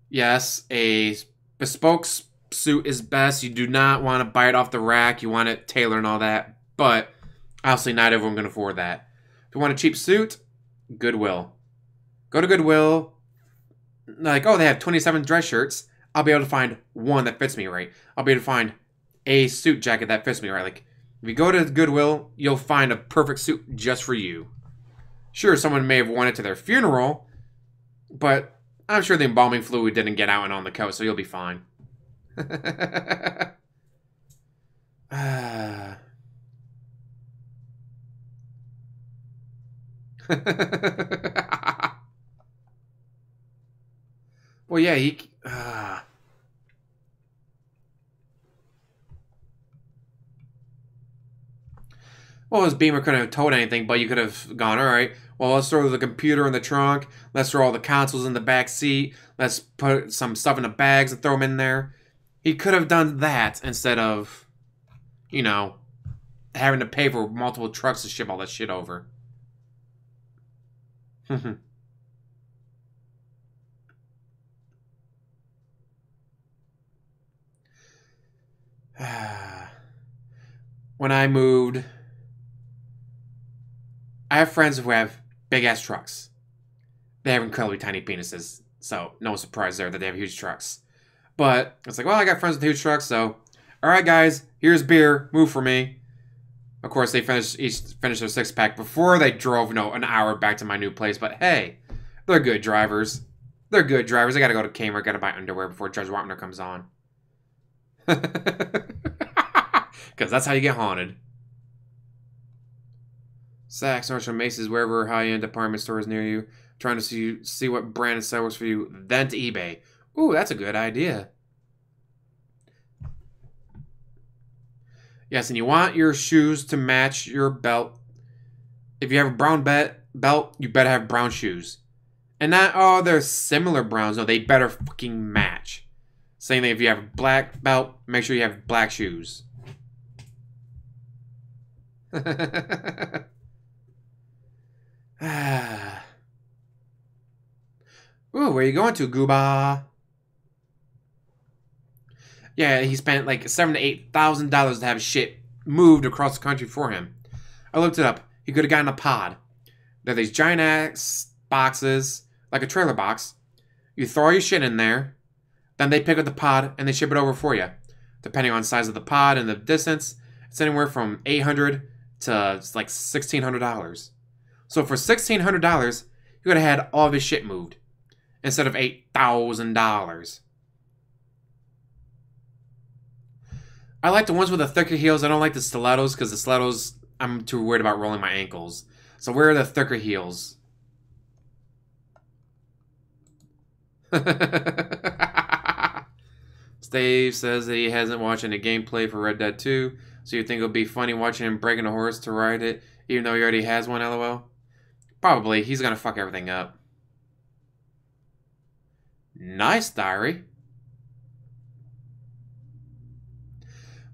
Yes, a bespoke suit is best. You do not want to buy it off the rack. You want it tailored and all that. But, obviously not everyone can afford that. If you want a cheap suit, Goodwill. Go to Goodwill. Like, oh, they have 27 dress shirts. I'll be able to find one that fits me right. I'll be able to find a suit jacket that fits me right. Like, if you go to Goodwill, you'll find a perfect suit just for you. Sure, someone may have worn it to their funeral, but I'm sure the embalming fluid didn't get out and on the coat, so you'll be fine. Well, yeah, he... Well, his Beamer couldn't have told anything, but you could have gone, alright, well, let's throw the computer in the trunk, let's throw all the consoles in the back seat, let's put some stuff in the bags and throw them in there. He could have done that instead of, you know, having to pay for multiple trucks to ship all that shit over. When I moved... I have friends who have big-ass trucks. They have incredibly tiny penises, so no surprise there that they have huge trucks. But it's like, well, I got friends with huge trucks, so... Alright, guys, here's beer. Move for me. Of course, they each finished their six-pack before they drove, an hour back to my new place. But hey, they're good drivers. They're good drivers. I gotta go to Kmart, gotta buy underwear before Judge Wapner comes on. Because that's how you get haunted. Saks, Nordstrom, Macy's, wherever high-end department stores near you. Trying to see what brand and style works for you. Then to eBay. Ooh, that's a good idea. Yes, and you want your shoes to match your belt. If you have a brown belt, you better have brown shoes. And not, oh, they're similar browns. No, they better fucking match. Same thing if you have a black belt, make sure you have black shoes. Ooh, where you going to, Gooba? Yeah, he spent like $7,000 to $8,000 to have shit moved across the country for him. I looked it up. He could have gotten a pod. They're these giant ass boxes, like a trailer box. You throw your shit in there, then they pick up the pod and they ship it over for you. Depending on the size of the pod and the distance, it's anywhere from $800 to like $1,600. So for $1,600, you could have had all of his shit moved instead of $8,000. I like the ones with the thicker heels. I don't like the stilettos because the stilettos, I'm too worried about rolling my ankles. So where are the thicker heels? Steve says that he hasn't watched any gameplay for Red Dead 2, so you think it'll be funny watching him breaking a horse to ride it, even though he already has one, lol? Probably. He's gonna fuck everything up. Nice, diary.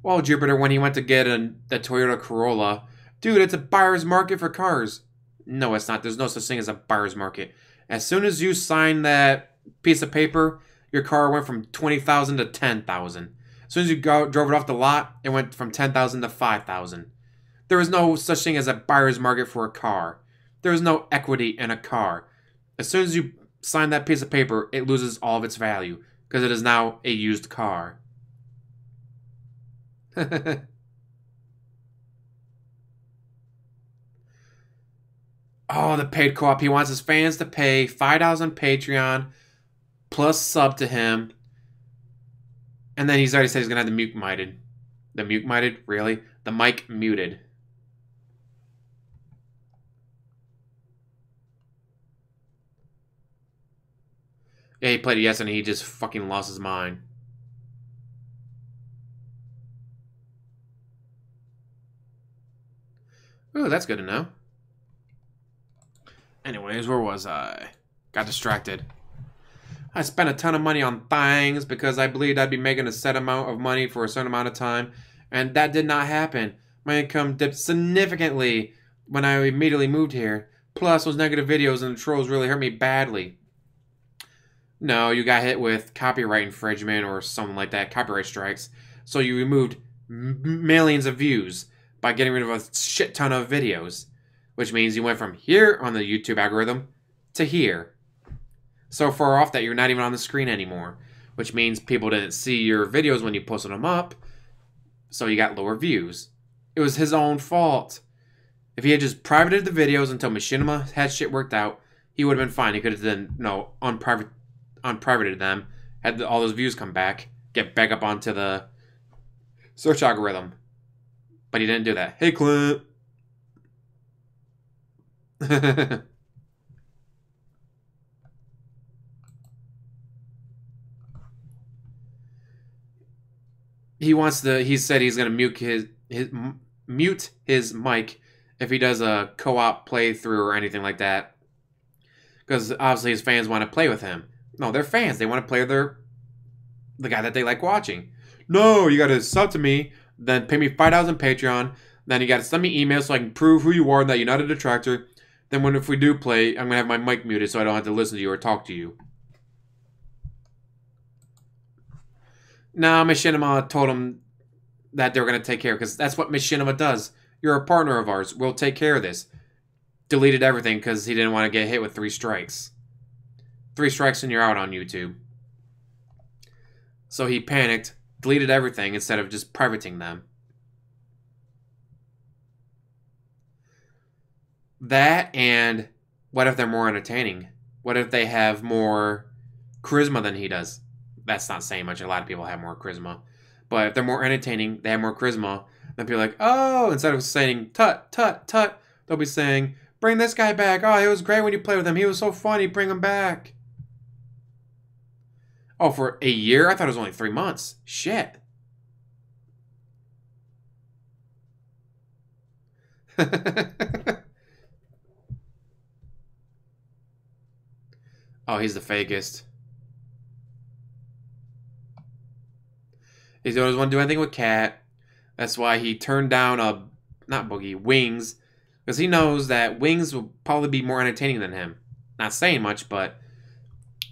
Well, Jupiter, when he went to get the Toyota Corolla, dude, it's a buyer's market for cars. No, it's not. There's no such thing as a buyer's market. As soon as you sign that piece of paper, your car went from $20,000 to $10,000. As soon as you drove it off the lot, it went from $10,000 to $5,000. There is no such thing as a buyer's market for a car. There is no equity in a car. As soon as you sign that piece of paper, it loses all of its value because it is now a used car. Oh, the paid co-op. He wants his fans to pay $5 on Patreon plus sub to him. And then he's already said he's going to have the mute muted. The mute muted? Really? The mic muted. Yeah, he played it yesterday and he just fucking lost his mind. Ooh, that's good to know. Anyways, where was I? Got distracted. I spent a ton of money on things because I believed I'd be making a set amount of money for a certain amount of time, and that did not happen. My income dipped significantly when I immediately moved here. Plus, those negative videos and the trolls really hurt me badly. No, you got hit with copyright infringement or something like that, copyright strikes. So you removed millions of views by getting rid of a shit ton of videos. Which means you went from here on the YouTube algorithm to here. So far off that you're not even on the screen anymore. Which means people didn't see your videos when you posted them up. So you got lower views. It was his own fault. If he had just privated the videos until Machinima had shit worked out, he would have been fine. He could have then, unprivated them, had all those views come back, get back up onto the search algorithm. But he didn't do that. Hey, Clint. He said he's gonna mute his mic if he does a co-op playthrough or anything like that, because obviously his fans want to play with him. No, they're fans. They want to play with the guy that they like watching. No, you gotta sub to me, then pay me $5 on Patreon, then you gotta send me emails so I can prove who you are and that you're not a detractor. Then if we do play, I'm going to have my mic muted so I don't have to listen to you or talk to you. Nah, Machinima told him that they were going to take care of, because that's what Machinima does. You're a partner of ours. We'll take care of this. Deleted everything because he didn't want to get hit with 3 strikes. 3 strikes and you're out on YouTube. So he panicked, deleted everything instead of just privating them. That, and what if they're more entertaining? What if they have more charisma than he does? That's not saying much. A lot of people have more charisma. But if they're more entertaining, they have more charisma, then people are like, oh, instead of saying, tut, tut, tut, they'll be saying, bring this guy back. Oh, it was great when you played with him. He was so funny. Bring him back. Oh, for a year? I thought it was only 3 months. Shit. Oh, he's the fakest. He doesn't want to do anything with Cat. That's why he turned down a not Boogie, Wings, because he knows that Wings will probably be more entertaining than him. Not saying much, but...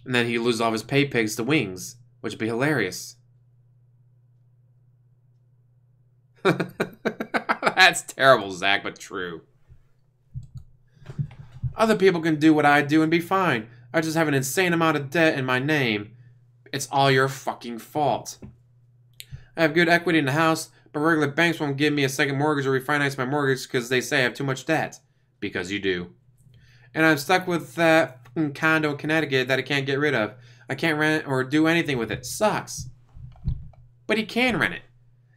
And then he loses all of his pay pigs to Wings, which would be hilarious. That's terrible, Zach, but true. Other people can do what I do and be fine. I just have an insane amount of debt in my name. It's all your fucking fault. I have good equity in the house, but regular banks won't give me a second mortgage or refinance my mortgage because they say I have too much debt. Because you do. And I'm stuck with that fucking condo in Connecticut that I can't get rid of. I can't rent or do anything with it. Sucks. But he can rent it.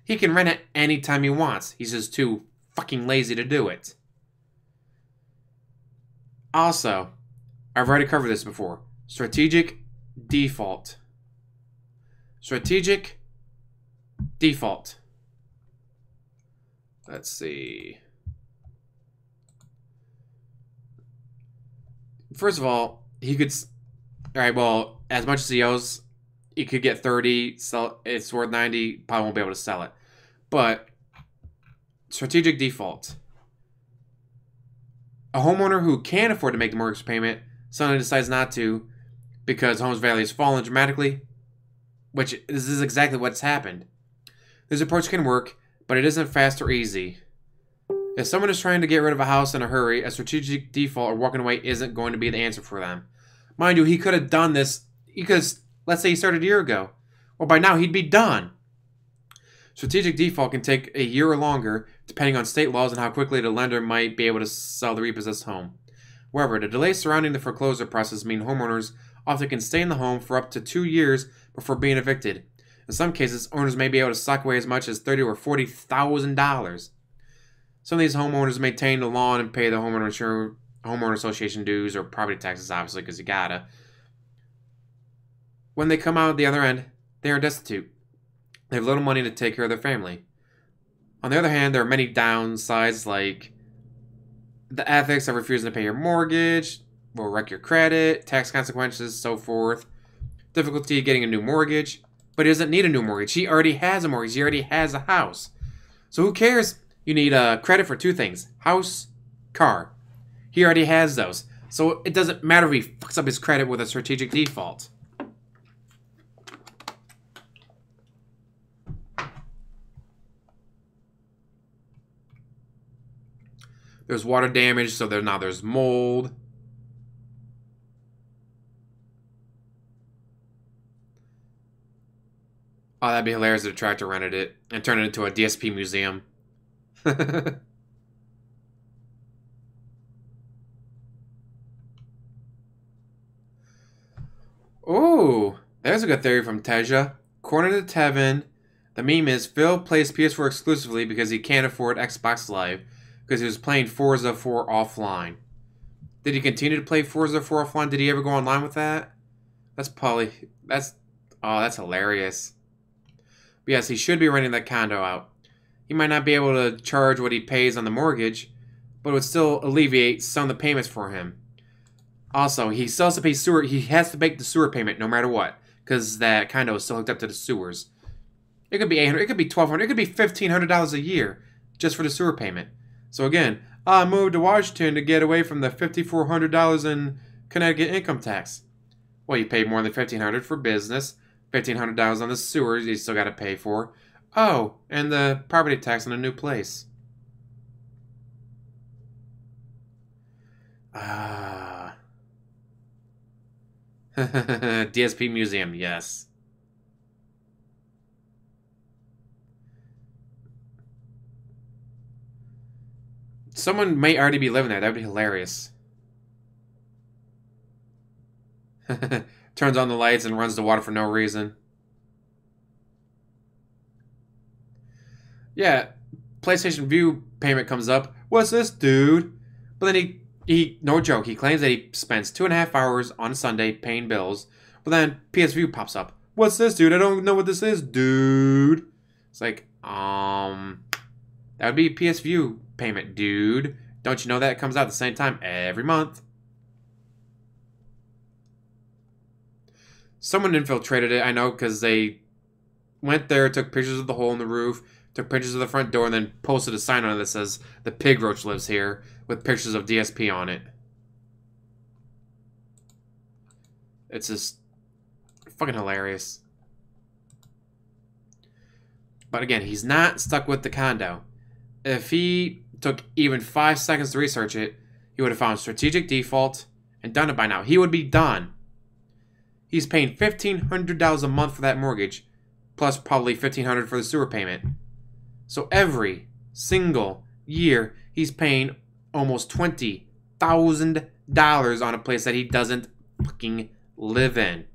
He can rent it anytime he wants. He's just too fucking lazy to do it. Also, I've already covered this before. Strategic default. Strategic default. Let's see. First of all, he could... Alright, well, as much as he owes, he could get 30, sell it's worth 90, probably won't be able to sell it. But, strategic default. A homeowner who can afford to make the mortgage payment suddenly decides not to because home's value has fallen dramatically, which this is exactly what's happened. This approach can work, but it isn't fast or easy. If someone is trying to get rid of a house in a hurry, a strategic default or walking away isn't going to be the answer for them. Mind you, he could have done this, let's say he started a year ago. Well, by now he'd be done. Strategic default can take a year or longer, depending on state laws and how quickly the lender might be able to sell the repossessed home. However, the delays surrounding the foreclosure process mean homeowners often can stay in the home for up to 2 years before being evicted. In some cases, owners may be able to sock away as much as $30,000 or $40,000. Some of these homeowners maintain the lawn and pay the homeowner association dues or property taxes, obviously, because you gotta. When they come out the other end, they are destitute. They have little money to take care of their family. On the other hand, there are many downsides like the ethics of refusing to pay your mortgage, will wreck your credit, tax consequences, so forth. Difficulty getting a new mortgage, but he doesn't need a new mortgage. He already has a mortgage. He already has a house. So who cares? You need credit for 2 things. House, car. He already has those. So it doesn't matter if he fucks up his credit with a strategic default. There's water damage, so now there's mold. Oh, that'd be hilarious if the tractor rented it and turned it into a DSP museum. Ooh, there's a good theory from Teja. According to Tevin, the meme is Phil plays PS4 exclusively because he can't afford Xbox Live because he was playing Forza 4 offline. Did he continue to play Forza 4 offline? Did he ever go online with that? That's hilarious. But yes, he should be renting that condo out. He might not be able to charge what he pays on the mortgage, but it would still alleviate some of the payments for him. Also, he still has to pay sewer. He has to make the sewer payment no matter what, because that condo is still hooked up to the sewers. It could be $800, it could be $1,200, it could be $1,500 a year just for the sewer payment. So again, I moved to Washington to get away from the $5,400 in Connecticut income tax. Well, you paid more than $1,500 for business, $1,500 on the sewers you still got to pay for. Oh, and the property tax on a new place. DSP Museum, yes. Someone may already be living there. That would be hilarious. Turns on the lights and runs the water for no reason. Yeah, PlayStation View payment comes up. What's this, dude? But then he no joke, he claims that he spends 2.5 hours on a Sunday paying bills. But then PS View pops up. What's this, dude? I don't know what this is, dude. It's like, that would be PS View payment, dude. Don't you know that it comes out at the same time every month? Someone infiltrated it, I know, because they went there, took pictures of the hole in the roof, took pictures of the front door, and then posted a sign on it that says, "The pig roach lives here," with pictures of DSP on it. It's just fucking hilarious. But again, he's not stuck with the condo. If he took even 5 seconds to research it, he would have found strategic default and done it by now. He would be done. He's paying $1,500 a month for that mortgage, plus probably $1,500 for the sewer payment. So every single year, he's paying almost $20,000 on a place that he doesn't fucking live in.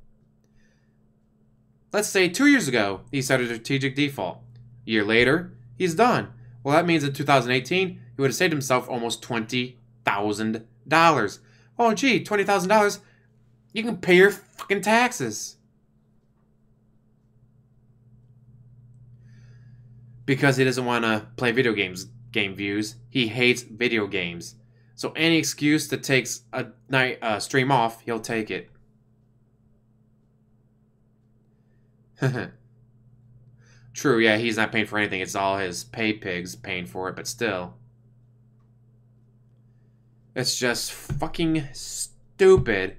Let's say 2 years ago, he started strategic default. A year later, he's done. Well, that means in 2018, he would have saved himself almost $20,000. Oh, gee, $20,000, you can pay your fucking taxes. Because he doesn't want to play video games, game views. He hates video games. So any excuse that takes a night stream off, he'll take it. True, yeah, he's not paying for anything. It's all his pay pigs paying for it, but still. It's just fucking stupid.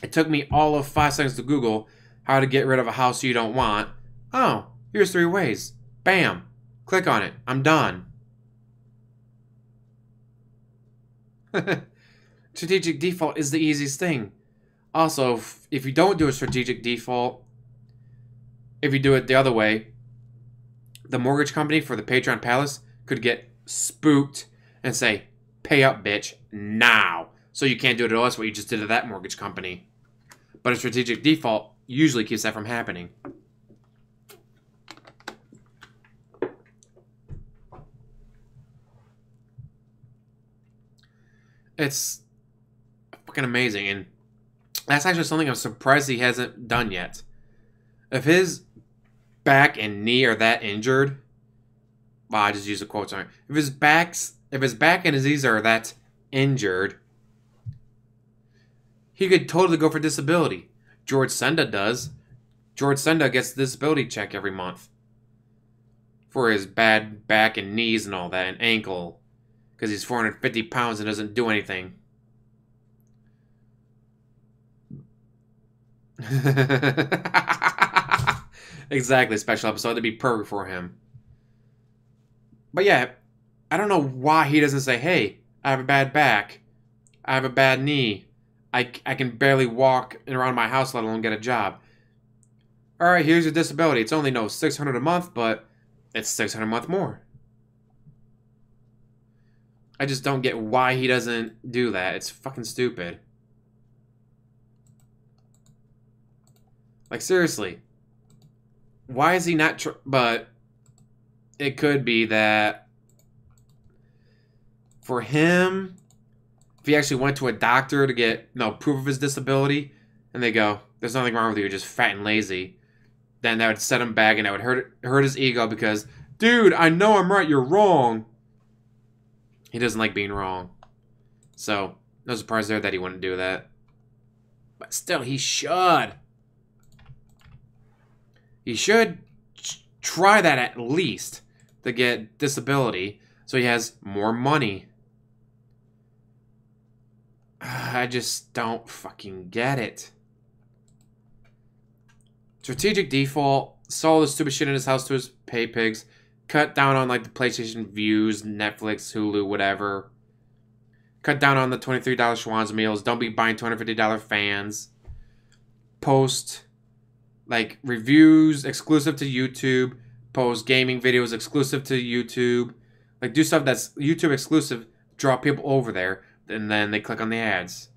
It took me all of 5 seconds to Google how to get rid of a house you don't want. Oh, here's 3 ways. Bam. Click on it. I'm done. Strategic default is the easiest thing. Also, if you don't do a strategic default, if you do it the other way, the mortgage company for the Patreon Palace could get spooked and say, "Pay up, bitch, now." So you can't do it to us what you just did to that mortgage company. But a strategic default usually keeps that from happening. It's fucking amazing, and that's actually something I'm surprised he hasn't done yet. If his back and knee are that injured, well, I just use the quotes on it. If his back and his knees are that injured, he could totally go for disability. George Senda does. George Senda gets a disability check every month for his bad back and knees and all that, and ankle, because he's 450 pounds and doesn't do anything. Exactly, special episode. That'd be perfect for him. But yeah, I don't know why he doesn't say, "Hey, I have a bad back. I have a bad knee. I can barely walk around my house, let alone get a job. Alright, here's your disability. It's only $600 a month, but it's $600 a month more." I just don't get why he doesn't do that. It's fucking stupid. Like, seriously. Why is he not... But it could be that for him, if he actually went to a doctor to get proof of his disability, and they go, "There's nothing wrong with you, you're just fat and lazy," then that would set him back and that would hurt his ego because, "Dude, I know I'm right, you're wrong." He doesn't like being wrong. So, no surprise there that he wouldn't do that. But still, he should. He should try that at least to get disability so he has more money. I just don't fucking get it. Strategic default, saw the stupid shit in his house to his pay pigs, cut down on like the PlayStation views, Netflix, Hulu, whatever. Cut down on the $23 Schwann's meals. Don't be buying $250 fans. Post like reviews exclusive to YouTube. Post gaming videos exclusive to YouTube. Like do stuff that's YouTube exclusive. Draw people over there. And then they click on the ads.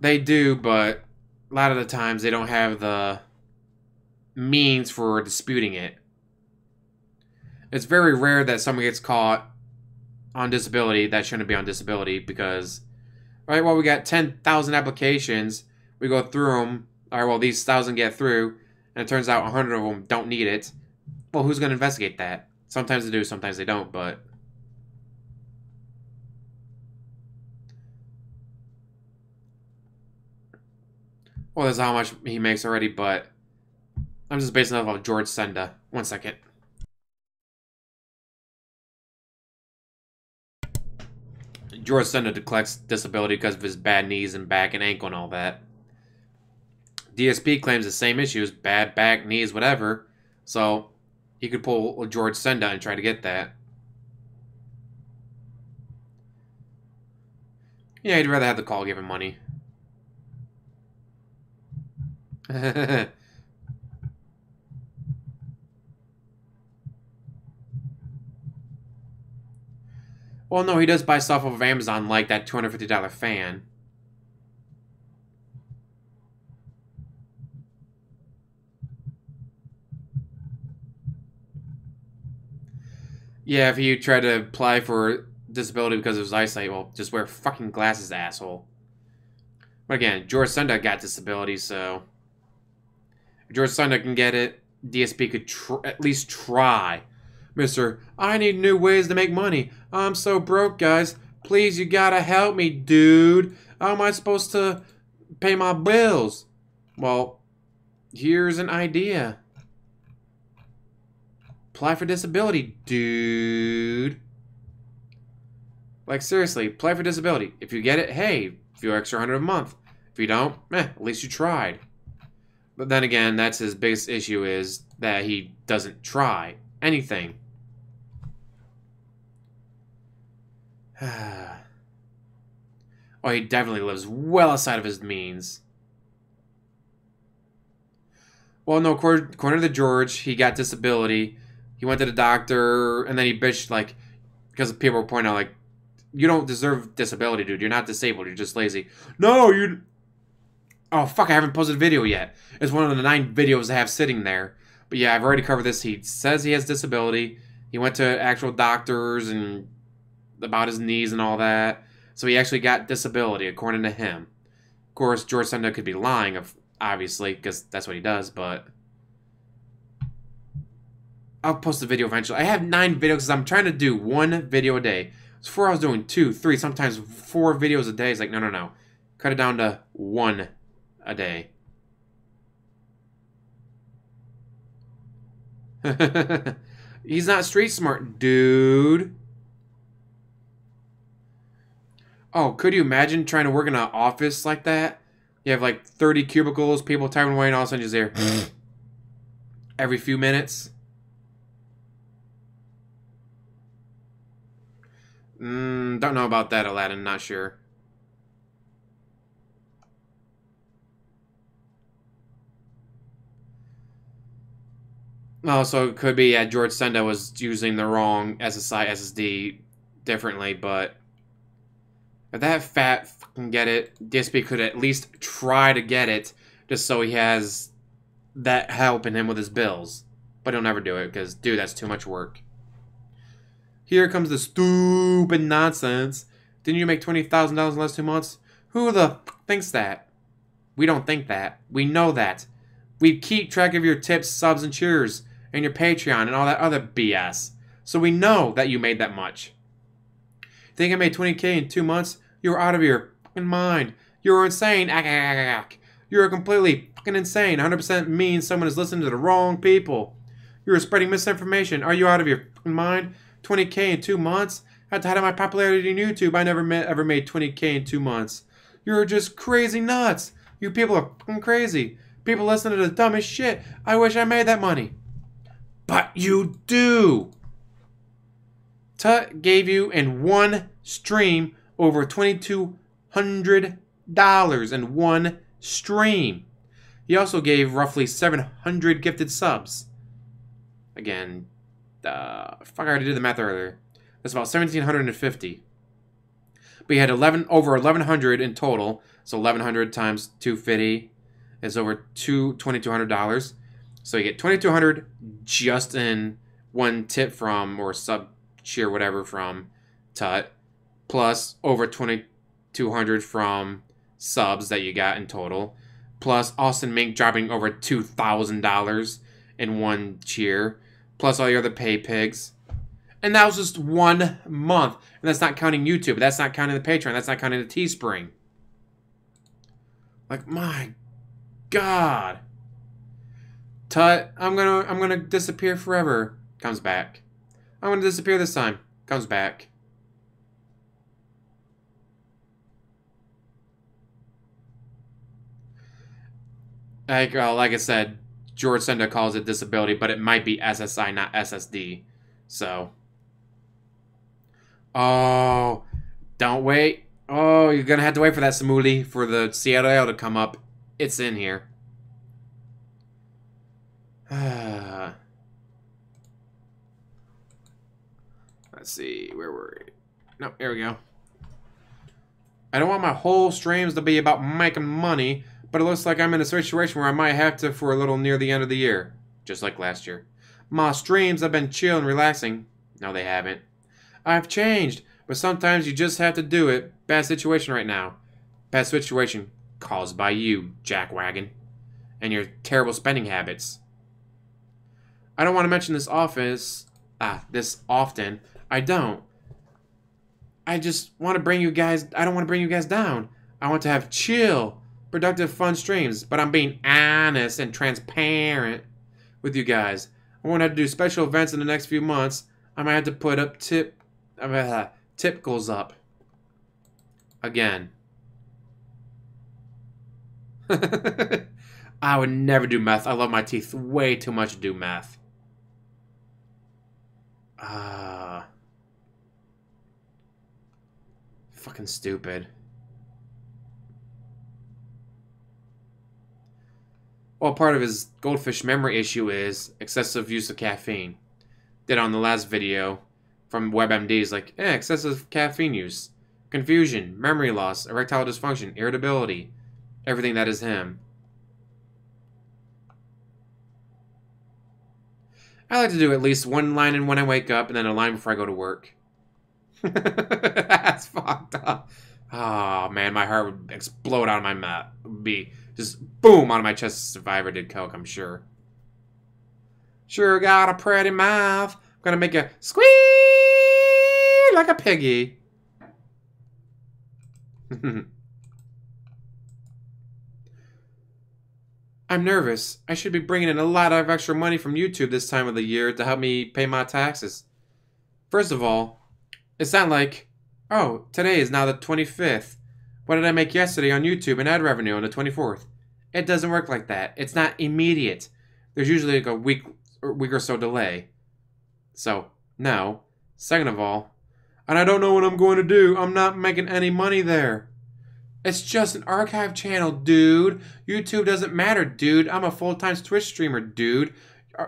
They do, but a lot of the times they don't have the means for disputing it. It's very rare that someone gets caught on disability that shouldn't be on disability because, all right, well, we got 10,000 applications. We go through them. All right, well, these 1,000 get through, and it turns out 100 of them don't need it. Well, who's going to investigate that? Sometimes they do, sometimes they don't, but... Well, that's how much he makes already, but I'm just basing it off of George Senda. 1 second. George Senda collects disability because of his bad knees and back and ankle and all that. DSP claims the same issues, bad back, knees, whatever. So he could pull George Senda and try to get that. Yeah, he'd rather have the call give him money. Well, no, he does buy stuff off of Amazon, like that $250 fan. Yeah, if he tried to apply for disability because of his eyesight, well, just wear fucking glasses, asshole. But again, George Senda got disability, so if George Senda can get it, DSP could at least try. Mister, I need new ways to make money. I'm so broke, guys. Please, you gotta help me, dude. How am I supposed to pay my bills? Well, here's an idea. Apply for disability, dude. Like, seriously, apply for disability. If you get it, hey, a few extra $100 a month. If you don't, at least you tried. But then again, that's his biggest issue, is that he doesn't try anything. Oh, he definitely lives well outside of his means. Well, no, according to George, he got disability. He went to the doctor, and then he bitched, like, because people were pointing out, like, you don't deserve disability, dude. You're not disabled. You're just lazy. No, you... Oh, fuck, I haven't posted a video yet. It's one of the 9 videos I have sitting there. But yeah, I've already covered this. He says he has disability. He went to actual doctors and about his knees and all that. So he actually got disability, according to him. Of course, George Senda could be lying, obviously, because that's what he does, but... I'll post the video eventually. I have 9 videos because I'm trying to do 1 video a day. So before I was doing 2, 3, sometimes 4 videos a day. It's like, no. Cut it down to 1 a day. He's not street smart, dude. Oh, could you imagine trying to work in an office like that? You have like 30 cubicles, people typing away, and all of a sudden you're just there every few minutes. Don't know about that, Aladdin. Not sure. Oh, so it could be George Senda was using the wrong SSI SSD differently, but if that fat can get it, DSP could at least try to get it, just so he has that helping him with his bills. But he'll never do it, because, dude, that's too much work. Here comes the stupid nonsense. Didn't you make $20,000 in the last 2 months? Who the thinks that? We don't think that. We know that. We keep track of your tips, subs, and cheers, and your Patreon, and all that other BS. So we know that you made that much. Think I made $20K in 2 months? You were out of your fucking mind. You were insane. You're completely fucking insane. 100% means someone is listening to the wrong people. You were spreading misinformation. Are you out of your fucking mind? 20K in 2 months? At the height of my popularity on YouTube, I never ever made 20K in 2 months. You're just crazy nuts. You people are fucking crazy. People listen to the dumbest shit. I wish I made that money. But you do. Tut gave you in one stream over $2,200 in one stream. He also gave roughly 700 gifted subs. Again, fuck, I already did the math earlier. That's about 1,750. But he had over 1,100 in total. So 1,100 times 250 is over $2,200. So you get $2,200 just in one tip from, or sub cheer, whatever, from Tut, plus over $2,200 from subs that you got in total, plus Austin Mink dropping over $2,000 in one cheer, plus all your other pay pigs. And that was just 1 month. And that's not counting YouTube. That's not counting the Patreon. That's not counting the Teespring. Like, my God. Tut, I'm gonna disappear forever. Comes back. I'm gonna disappear this time. Comes back. Like I said, George Senda calls it disability, but it might be SSI, not SSD. So. Oh, don't wait. Oh, you're gonna have to wait for that Samuli for the CRL to come up. It's in here. Let's see, where were we? No, here we go. I don't want my whole streams to be about making money, but it looks like I'm in a situation where I might have to for a little near the end of the year. Just like last year. My streams have been chill and relaxing. No, they haven't. I've changed, but sometimes you just have to do it. Bad situation right now. Bad situation caused by you, jackwagon. And your terrible spending habits. I don't want to mention this often. I don't. I just want to bring you guys, I don't want to bring you guys down. I want to have chill, productive, fun streams, but I'm being honest and transparent with you guys. I won't have to do special events in the next few months. I might have to put up tip goals up. Again. I would never do meth. I love my teeth way too much to do meth. Fucking stupid. Well, part of his goldfish memory issue is excessive use of caffeine. Did on the last video from WebMD is like, excessive caffeine use, confusion, memory loss, erectile dysfunction, irritability, everything that is him. I like to do at least one line in when I wake up and then a line before I go to work. That's fucked up. Oh man, my heart would explode out of my mouth. It would be just boom out of my chest if I ever did coke, I'm sure. Sure got a pretty mouth. I'm gonna make you squeal like a piggy. I'm nervous. I should be bringing in a lot of extra money from YouTube this time of the year to help me pay my taxes. First of all, it's not like, oh, today is now the 25th. What did I make yesterday on YouTube in ad revenue on the 24th? It doesn't work like that. It's not immediate. There's usually like a week or so delay. So, no. Second of all, and I don't know what I'm going to do. I'm not making any money there. It's just an archive channel, dude. YouTube doesn't matter, dude. I'm a full-time Twitch streamer, dude.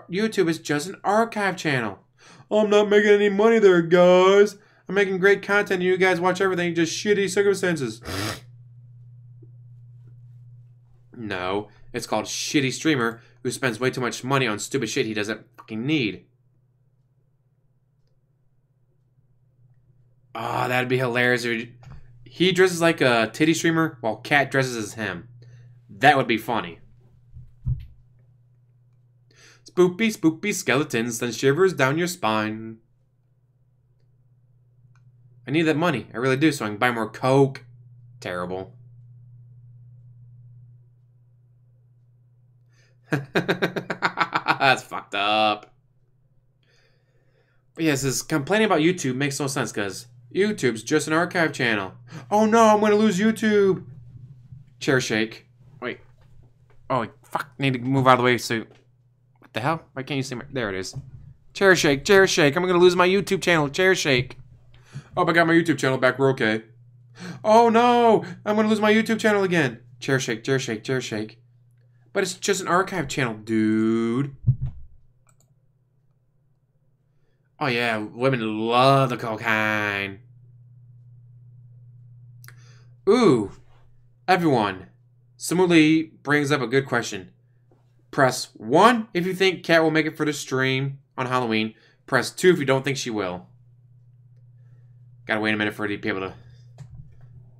YouTube is just an archive channel. I'm not making any money there, guys. I'm making great content and you guys watch everything, just shitty circumstances. No, it's called shitty streamer who spends way too much money on stupid shit he doesn't fucking need. Oh, that'd be hilarious if he dresses like a titty streamer while Cat dresses as him. That would be funny. Spoopy, spoopy skeletons send shivers down your spine. I need that money. I really do, so I can buy more coke. Terrible. That's fucked up. But yes, this complaining about YouTube makes no sense because YouTube's just an archive channel. Oh no, I'm gonna lose YouTube. Chair shake. Wait. Oh, fuck. Need to move out of the way so... What the hell? Why can't you see my... There it is. Chair shake, chair shake. I'm gonna lose my YouTube channel. Chair shake. Oh, I got my YouTube channel back. We're okay. Oh no! I'm gonna lose my YouTube channel again. Chair shake, chair shake, chair shake. But it's just an archive channel, dude. Oh yeah, women love the cocaine. Ooh. Everyone. Samuli brings up a good question. Press 1 if you think Kat will make it for the stream on Halloween. Press 2 if you don't think she will. Gotta wait a minute for her to be able to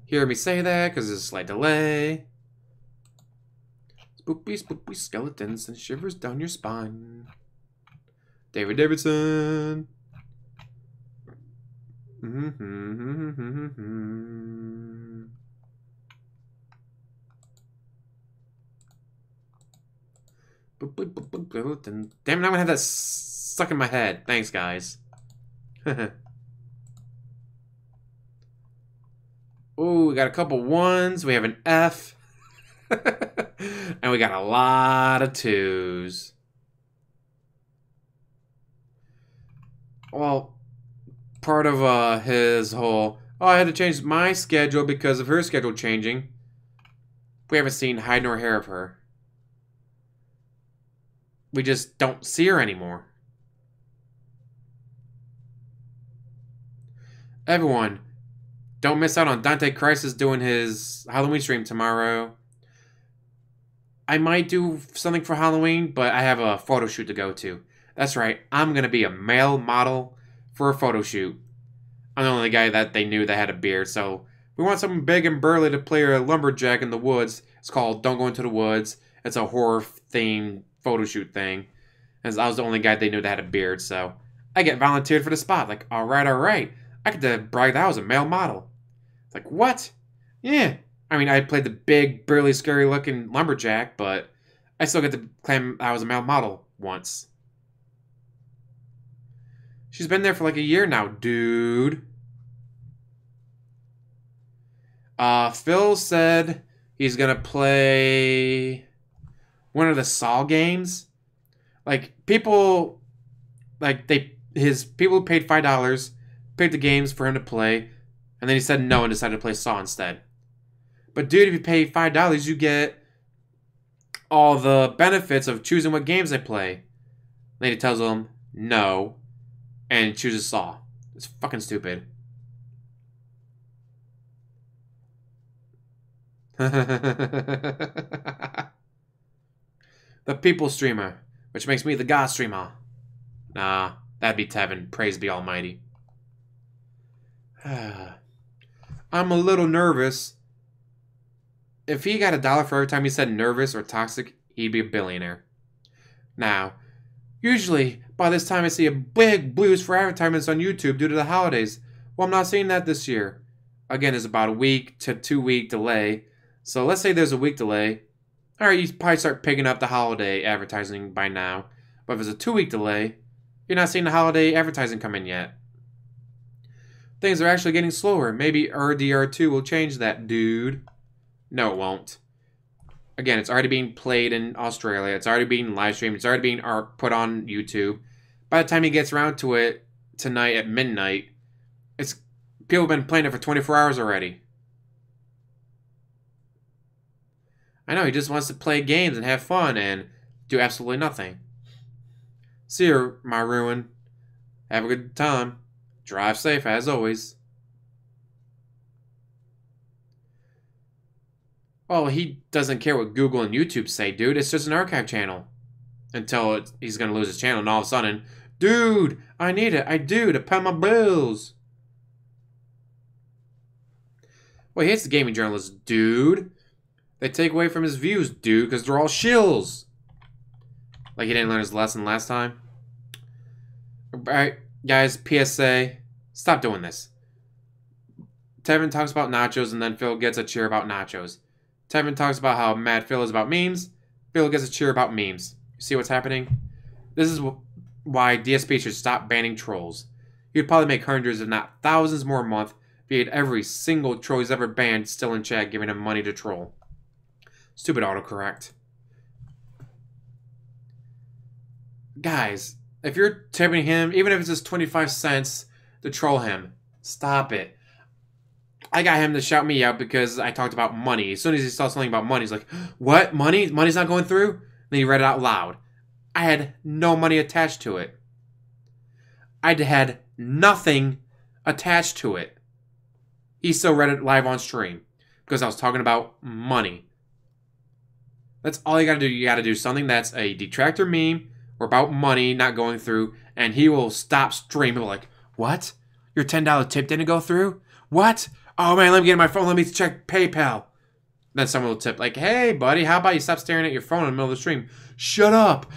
hear me say that because there's a slight delay. Spooky, spooky skeletons and shivers down your spine. David Davidson. Damn it, I'm gonna have that stuck in my head. Thanks, guys. Oh, we got a couple ones. We have an F. And we got a lot of twos. Well, part of his whole, oh, I had to change my schedule because of her schedule changing. We haven't seen hide nor hair of her. We just don't see her anymore. Everyone, don't miss out on Dante Crisis doing his Halloween stream tomorrow. I might do something for Halloween, but I have a photo shoot to go to. That's right, I'm going to be a male model for a photo shoot. I'm the only guy that they knew that had a beard, so we want someone big and burly to play a lumberjack in the woods. It's called Don't Go Into the Woods. It's a horror-themed photo shoot thing. And I was the only guy they knew that had a beard, so I get volunteered for the spot. Like, alright. I get to brag that I was a male model. It's like, what? Yeah. I mean, I played the big, burly, scary-looking lumberjack, but I still get to claim I was a male model once. She's been there for like a year now, dude. Phil said he's gonna play one of the Saw games. Like, people, like, people paid $5, picked the games for him to play, and then he said no and decided to play Saw instead. But dude, if you pay $5, you get all the benefits of choosing what games they play. Lady tells him no, and chooses Saw. It's fucking stupid. The people streamer, which makes me the God streamer. Nah, that'd be Tevin. Praise be almighty. I'm a little nervous. If he got $1 for every time he said nervous or toxic, he'd be a billionaire. Now, usually, by this time I see a big boost for advertisements on YouTube due to the holidays. Well, I'm not seeing that this year. Again, there's about a week to 2 week delay. So let's say there's a week delay. Alright, you probably start picking up the holiday advertising by now. But if it's a 2 week delay, you're not seeing the holiday advertising come in yet. Things are actually getting slower. Maybe RDR2 will change that, dude. No, it won't. Again, it's already being played in Australia. It's already being live streamed. It's already being put on YouTube. By the time he gets around to it tonight at midnight, people have been playing it for 24 hours already. I know, he just wants to play games and have fun and do absolutely nothing. See you, my ruin. Have a good time. Drive safe, as always. Well, he doesn't care what Google and YouTube say, dude. It's just an archive channel. Until he's going to lose his channel, and all of a sudden, dude, I need it. I do, to pay my bills. Well, he hates the gaming journalists, dude. They take away from his views, dude, because they're all shills. Like he didn't learn his lesson last time. Alright, guys, PSA. Stop doing this. Tevin talks about nachos, and then Phil gets a cheer about nachos. Tevin talks about how mad Phil is about memes. Phil gets a cheer about memes. You see what's happening? This is why DSP should stop banning trolls. He would probably make hundreds, if not thousands more a month if he had every single troll he's ever banned still in chat giving him money to troll. Stupid autocorrect. Guys, if you're tipping him, even if it's just 25 cents to troll him, stop it. I got him to shout me out because I talked about money. As soon as he saw something about money, he's like, what? Money? Money's not going through? Then he read it out loud. I had no money attached to it. I had nothing attached to it. He still read it live on stream because I was talking about money. That's all you gotta do. You gotta do something that's a detractor meme or about money not going through, and he will stop streaming like, what? Your $10 tip didn't go through? What? Oh man, let me get my phone. Let me check PayPal. Then someone will tip like, hey buddy, how about you stop staring at your phone in the middle of the stream? Shut up.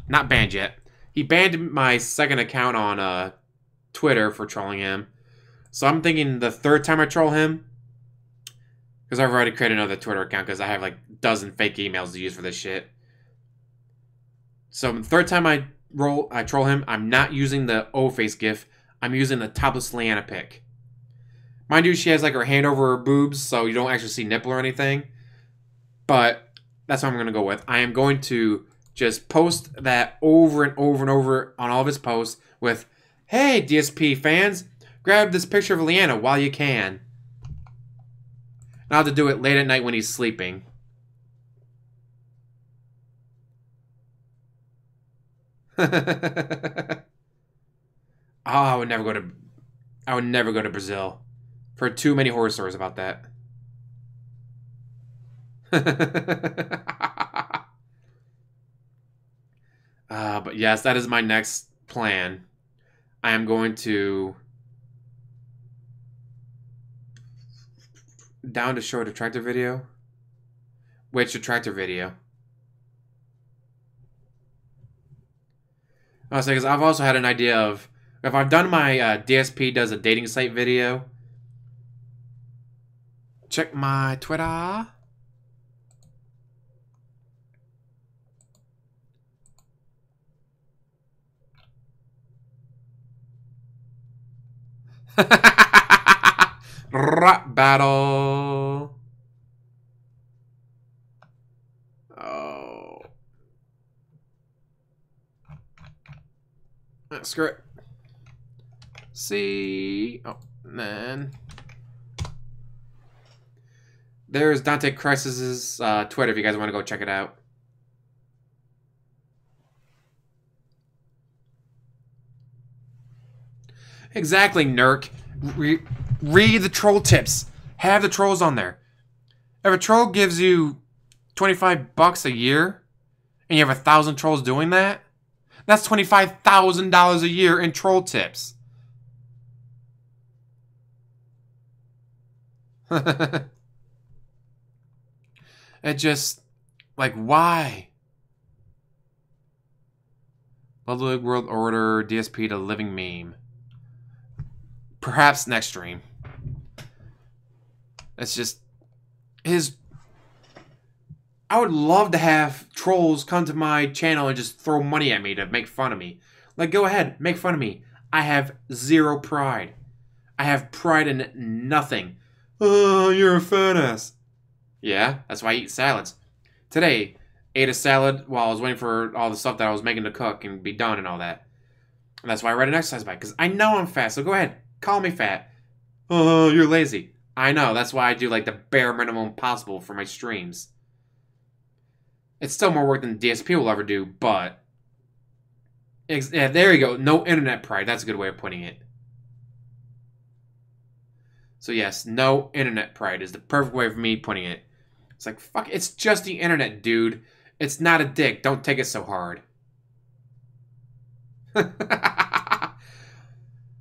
Not banned yet. He banned my second account on Twitter for trolling him. So I'm thinking the third time I troll him, Because I've already created another Twitter account because I have like a dozen fake emails to use for this shit. So the third time I troll him, I'm not using the O-face gif. I'm using the topless Leanna pic. Mind you, she has like her hand over her boobs, so you don't actually see nipple or anything. But that's what I'm going to go with. I am going to just post that over and over and over on all of his posts with, hey, DSP fans, grab this picture of Leanna while you can. And I'll have to do it late at night when he's sleeping. Oh, I would never go to Brazil. For too many horror stories about that. But yes, that is my next plan. I am going to down to show a detractor video. Which detractor video? I was saying, because I've also had an idea of if I've done my DSP does a dating site video. Check my Twitter. Rap battle. Oh. Screw it. See. Oh, man. There's Dante Crisis's Twitter if you guys want to go check it out. Exactly, Nurk. Read the troll tips. Have the trolls on there. If a troll gives you $25 a year, and you have 1,000 trolls doing that, that's $25,000 a year in troll tips. It just, like, why? Ludwig World Order, DSP to living meme. Perhaps next stream. It's just, I would love to have trolls come to my channel and just throw money at me to make fun of me. Like, go ahead, make fun of me. I have zero pride. I have pride in nothing. Oh, you're a fat ass. Yeah, that's why I eat salads. Today, ate a salad while I was waiting for all the stuff that I was making to cook and be done and all that. And that's why I ride an exercise bike, because I know I'm fat, so go ahead, call me fat. Oh, you're lazy. I know, that's why I do like the bare minimum possible for my streams. It's still more work than DSP will ever do, but... yeah, there you go, no internet pride, that's a good way of putting it. So yes, no internet pride is the perfect way for me putting it. It's like, fuck, it's just the internet, dude. It's not a dick. Don't take it so hard.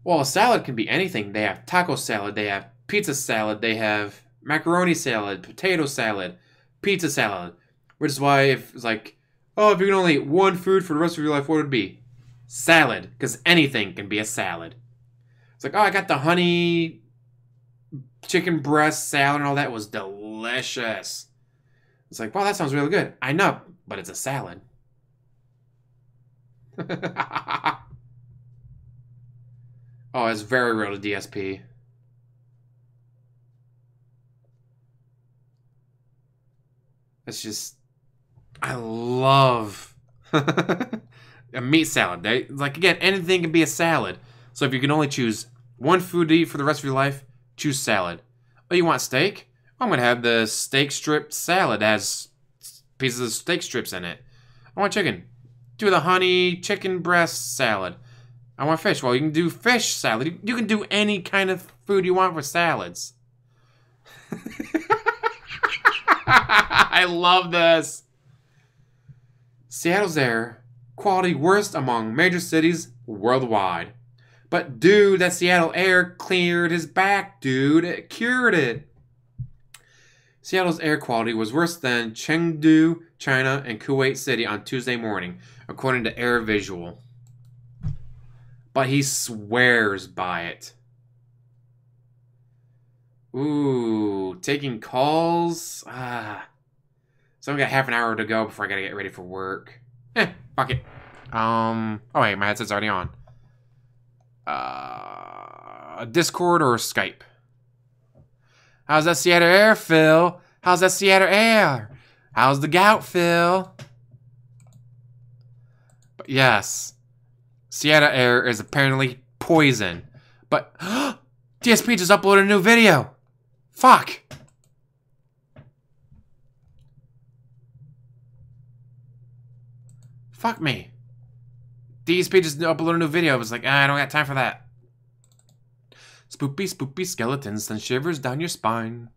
Well, a salad can be anything. They have taco salad. They have pizza salad. They have macaroni salad, potato salad, pizza salad. Which is why if it's like, oh, if you can only eat one food for the rest of your life, what would it be? Salad. Because anything can be a salad. It's like, oh, I got the honey chicken breast salad and all that. Was delicious. It's like, wow, that sounds really good. I know, but it's a salad. Oh, it's very real to DSP. It's just, I love a meat salad. Like, again, anything can be a salad. So if you can only choose one food to eat for the rest of your life, choose salad. Oh, you want steak? I'm going to have the steak strip salad. It has pieces of steak strips in it. I want chicken. Do the honey chicken breast salad. I want fish. Well, you can do fish salad. You can do any kind of food you want for salads. I love this. Seattle's air quality worst among major cities worldwide. But dude, that Seattle air cleared his back, dude. It cured it. Seattle's air quality was worse than Chengdu, China, and Kuwait City on Tuesday morning, according to Air Visual. But he swears by it. Ooh, taking calls. So we got half an hour to go before I gotta get ready for work. Fuck it. Oh wait, my headset's already on. Discord or Skype? How's that Seattle air, Phil? How's that Seattle air? How's the gout, Phil? But yes, Seattle air is apparently poison. But DSP just uploaded a new video. Fuck. Fuck me. DSP just uploaded a new video. I was like, I don't got time for that. Spoopy, spoopy skeletons send shivers down your spine.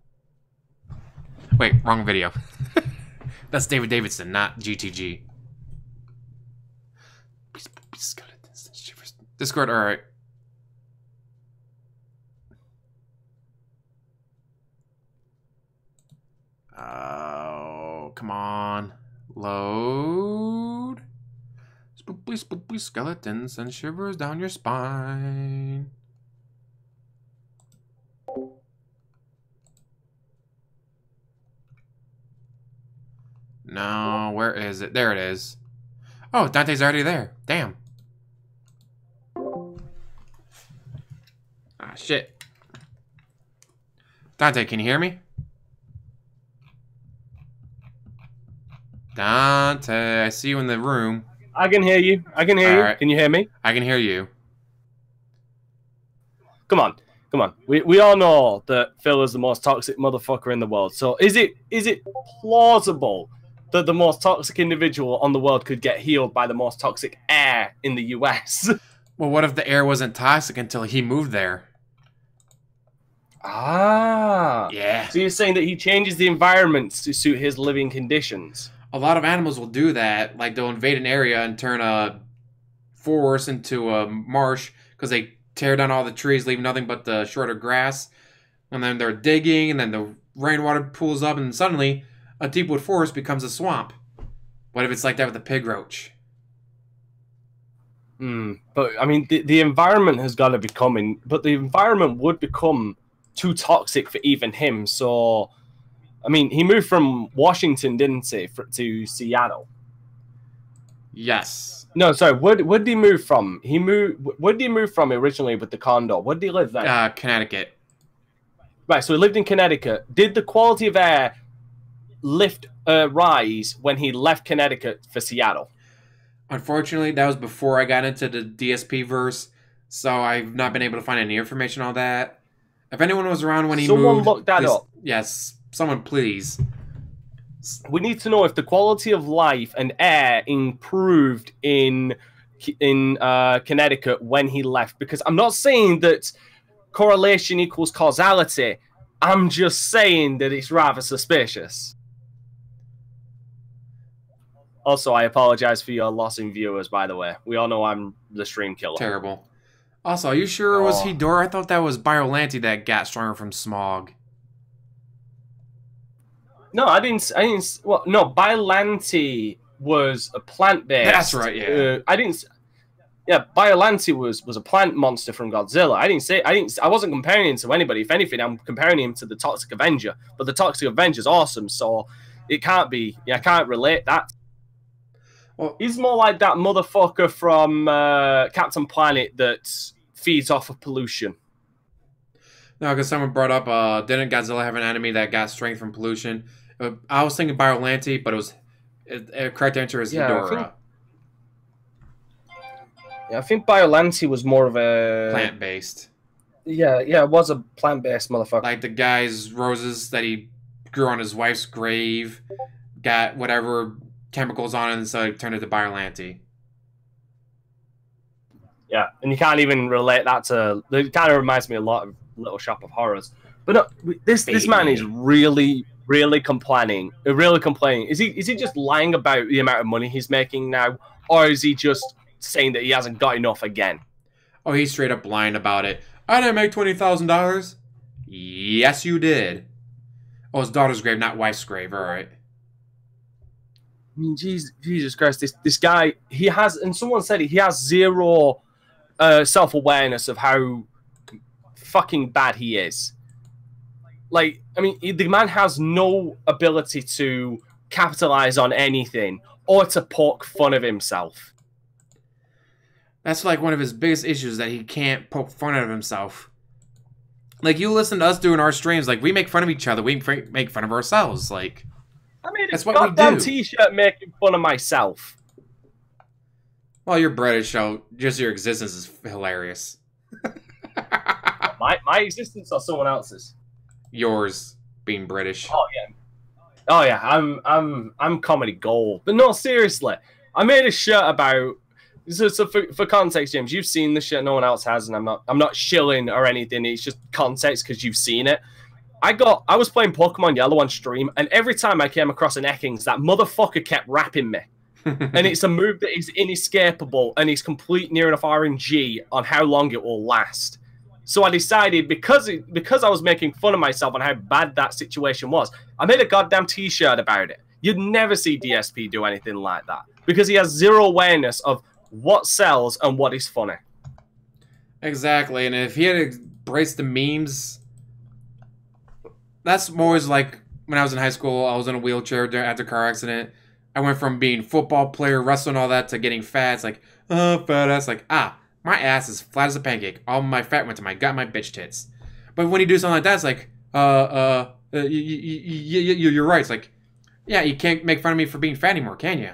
Wait, wrong video. That's David Davidson, not GTG. Spoopy skeletons send shivers. Discord, alright. Oh, come on. Load. Spoopy, spoopy skeletons and shivers down your spine. No, where is it? There it is. Oh, Dante's already there. Damn. Ah, shit. Dante, can you hear me? Dante, I see you in the room. I can hear you. I can hear you. Right. Can you hear me? I can hear you. Come on. Come on. We all know that Phil is the most toxic motherfucker in the world. So is it plausible that the most toxic individual on the world could get healed by the most toxic air in the US? Well, what if the air wasn't toxic until he moved there? Ah. Yeah. So you're saying that he changes the environment to suit his living conditions? A lot of animals will do that. Like, they'll invade an area and turn a forest into a marsh because they tear down all the trees, leave nothing but the shorter grass. And then they're digging, and then the rainwater pools up, and suddenly a deepwood forest becomes a swamp. What if it's like that with the pig roach? But, I mean, the environment has got to be coming. But the environment would become too toxic for even him. So, I mean, he moved from Washington, didn't he, to Seattle? Yes. No, sorry. Where did he move from? Where did he move from originally with the condo? Where did he live then? Connecticut. Right, so he lived in Connecticut. Did the quality of air rise when he left Connecticut for Seattle? Unfortunately, that was before I got into the DSP verse, so I've not been able to find any information on that. If anyone was around when he moved... Someone look that please, up. Yes, someone please. We need to know if the quality of life and air improved in Connecticut when he left. Because I'm not saying that correlation equals causality. I'm just saying that it's rather suspicious. Also, I apologize for your loss in viewers, by the way. We all know I'm the stream killer. Terrible. Also, are you sure it was Hedora? I thought that was Biollante that got stronger from smog. No, I didn't. Well, no, Biollante was a plant-based. That's right. Yeah. Yeah, Biollante was a plant monster from Godzilla. I wasn't comparing him to anybody. If anything, I'm comparing him to the Toxic Avenger. But the Toxic Avenger's awesome, so it can't be. Yeah, I can't relate that. Well, he's more like that motherfucker from Captain Planet that feeds off of pollution. No, because someone brought up, didn't Godzilla have an enemy that got strength from pollution? I was thinking Biollante, but correct answer is Hedora. I think Biollante was more of a... plant-based. Yeah, it was a plant-based motherfucker. Like the guy's roses that he grew on his wife's grave, got whatever chemicals on it, and so it turned into Biollante. Yeah, and you can't even relate that to... It kind of reminds me a lot of Little Shop of Horrors. But no, this man is really complaining. Is he just lying about the amount of money he's making now? Or is he just saying that he hasn't got enough again? Oh, he's straight up lying about it. I didn't make $20,000. Yes, you did. Oh, his daughter's grave, not wife's grave. All right. I mean, Jesus Christ, this guy, he has, and someone said he has zero self-awareness of how fucking bad he is. Like, I mean, the man has no ability to capitalize on anything or to poke fun of himself. That's like one of his biggest issues, that he can't poke fun of himself. Like, you listen to us doing our streams, like, we make fun of each other, we make fun of ourselves, like... I mean, that's it's what goddamn we do. T-shirt making fun of myself. Well, you're British, so just your existence is hilarious. my existence or someone else's? Yours, being British. Oh yeah, I'm comedy gold. But no, seriously, I made a shirt about. So for context, James, you've seen the shit, no one else has, and I'm not shilling or anything. It's just context because you've seen it. I was playing Pokemon Yellow on stream, and every time I came across an Ekans, that motherfucker kept rapping me. And it's a move that is inescapable, and it's complete near enough RNG on how long it will last. So I decided, because I was making fun of myself on how bad that situation was, I made a goddamn T-shirt about it. You'd never see DSP do anything like that, because he has zero awareness of what sells and what is funny. Exactly, and if he had embraced the memes... That's more like when I was in high school, I was in a wheelchair after a car accident. I went from being football player, wrestling, all that, to getting fat. It's like, fat ass. Like, my ass is flat as a pancake. All my fat went to my gut, my bitch tits. But when you do something like that, it's like, you're right. It's like, yeah, you can't make fun of me for being fat anymore, can you?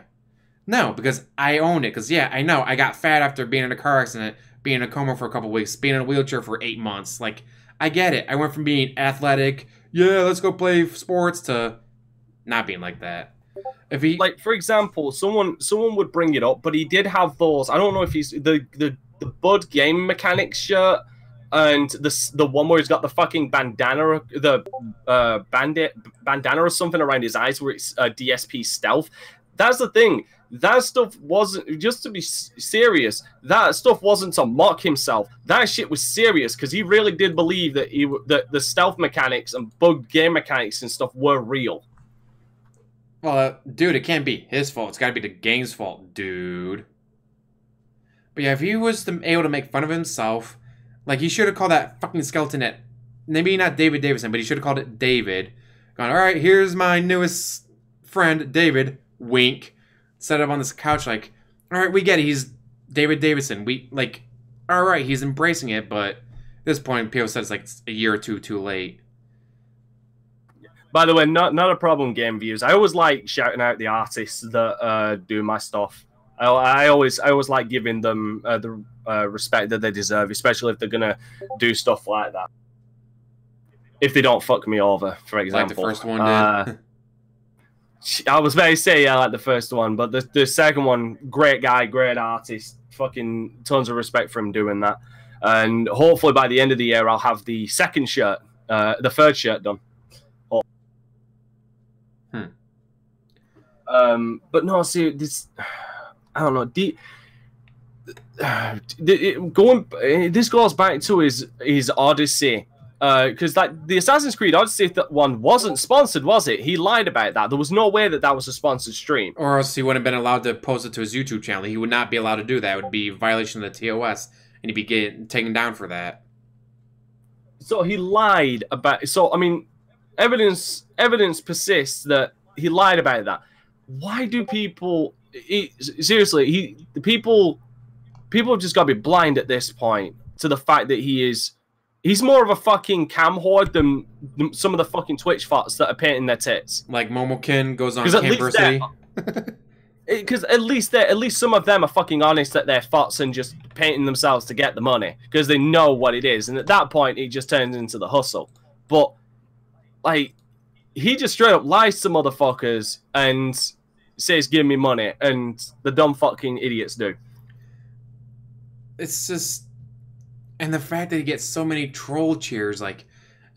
No, because I own it. Because, yeah, I know. I got fat after being in a car accident, being in a coma for a couple weeks, being in a wheelchair for 8 months. Like, I get it. I went from being athletic, yeah, let's go play sports, to not being like that. If he, like, for example, someone would bring it up, but he did have those. I don't know if he's the Bud game mechanics shirt, and the one where he's got the fucking bandana, the bandana or something around his eyes, where it's DSP stealth. That's the thing. That stuff wasn't, just to be serious, that stuff wasn't to mock himself. That shit was serious, because he really did believe that that the stealth mechanics and bug game mechanics and stuff were real. Well, dude, it can't be his fault. It's got to be the game's fault, dude. But yeah, if he was able to make fun of himself, like, he should have called that fucking skeleton at, maybe not David Davison, but he should have called it David. Gone, all right, here's my newest friend, David. Wink. Set up on this couch, like, all right, we get it. He's David Davison. We, like, all right, he's embracing it, but at this point, people said it's like a year or two too late. By the way, not a problem, game views. I always like shouting out the artists that do my stuff. I always like giving them the respect that they deserve, especially if they're gonna do stuff like that. If they don't fuck me over, for example. Like the first one did. I was about to say, yeah, like the first one, but the second one, great guy, great artist, fucking tons of respect for him doing that. And hopefully by the end of the year, I'll have the second shirt, the third shirt done. But no, see, this, I don't know. This goes back to his Odyssey. Because like the Assassin's Creed Odyssey one wasn't sponsored, was it? He lied about that. There was no way that was a sponsored stream. Or else he wouldn't have been allowed to post it to his YouTube channel. He would not be allowed to do that. It would be a violation of the TOS, and he'd be getting taken down for that. So he lied about. So I mean, evidence persists that he lied about that. Why do people? Seriously, people have just got to be blind at this point to the fact that he's more of a fucking cam horde than some of the fucking Twitch fots that are painting their tits. Like Momokin goes on Camversity. Because at least some of them are fucking honest that they're fots and just painting themselves to get the money because they know what it is, and at that point it just turns into the hustle. But like, he just straight up lies to motherfuckers and says, "Give me money," and the dumb fucking idiots do. It's just. And the fact that he gets so many troll cheers, like,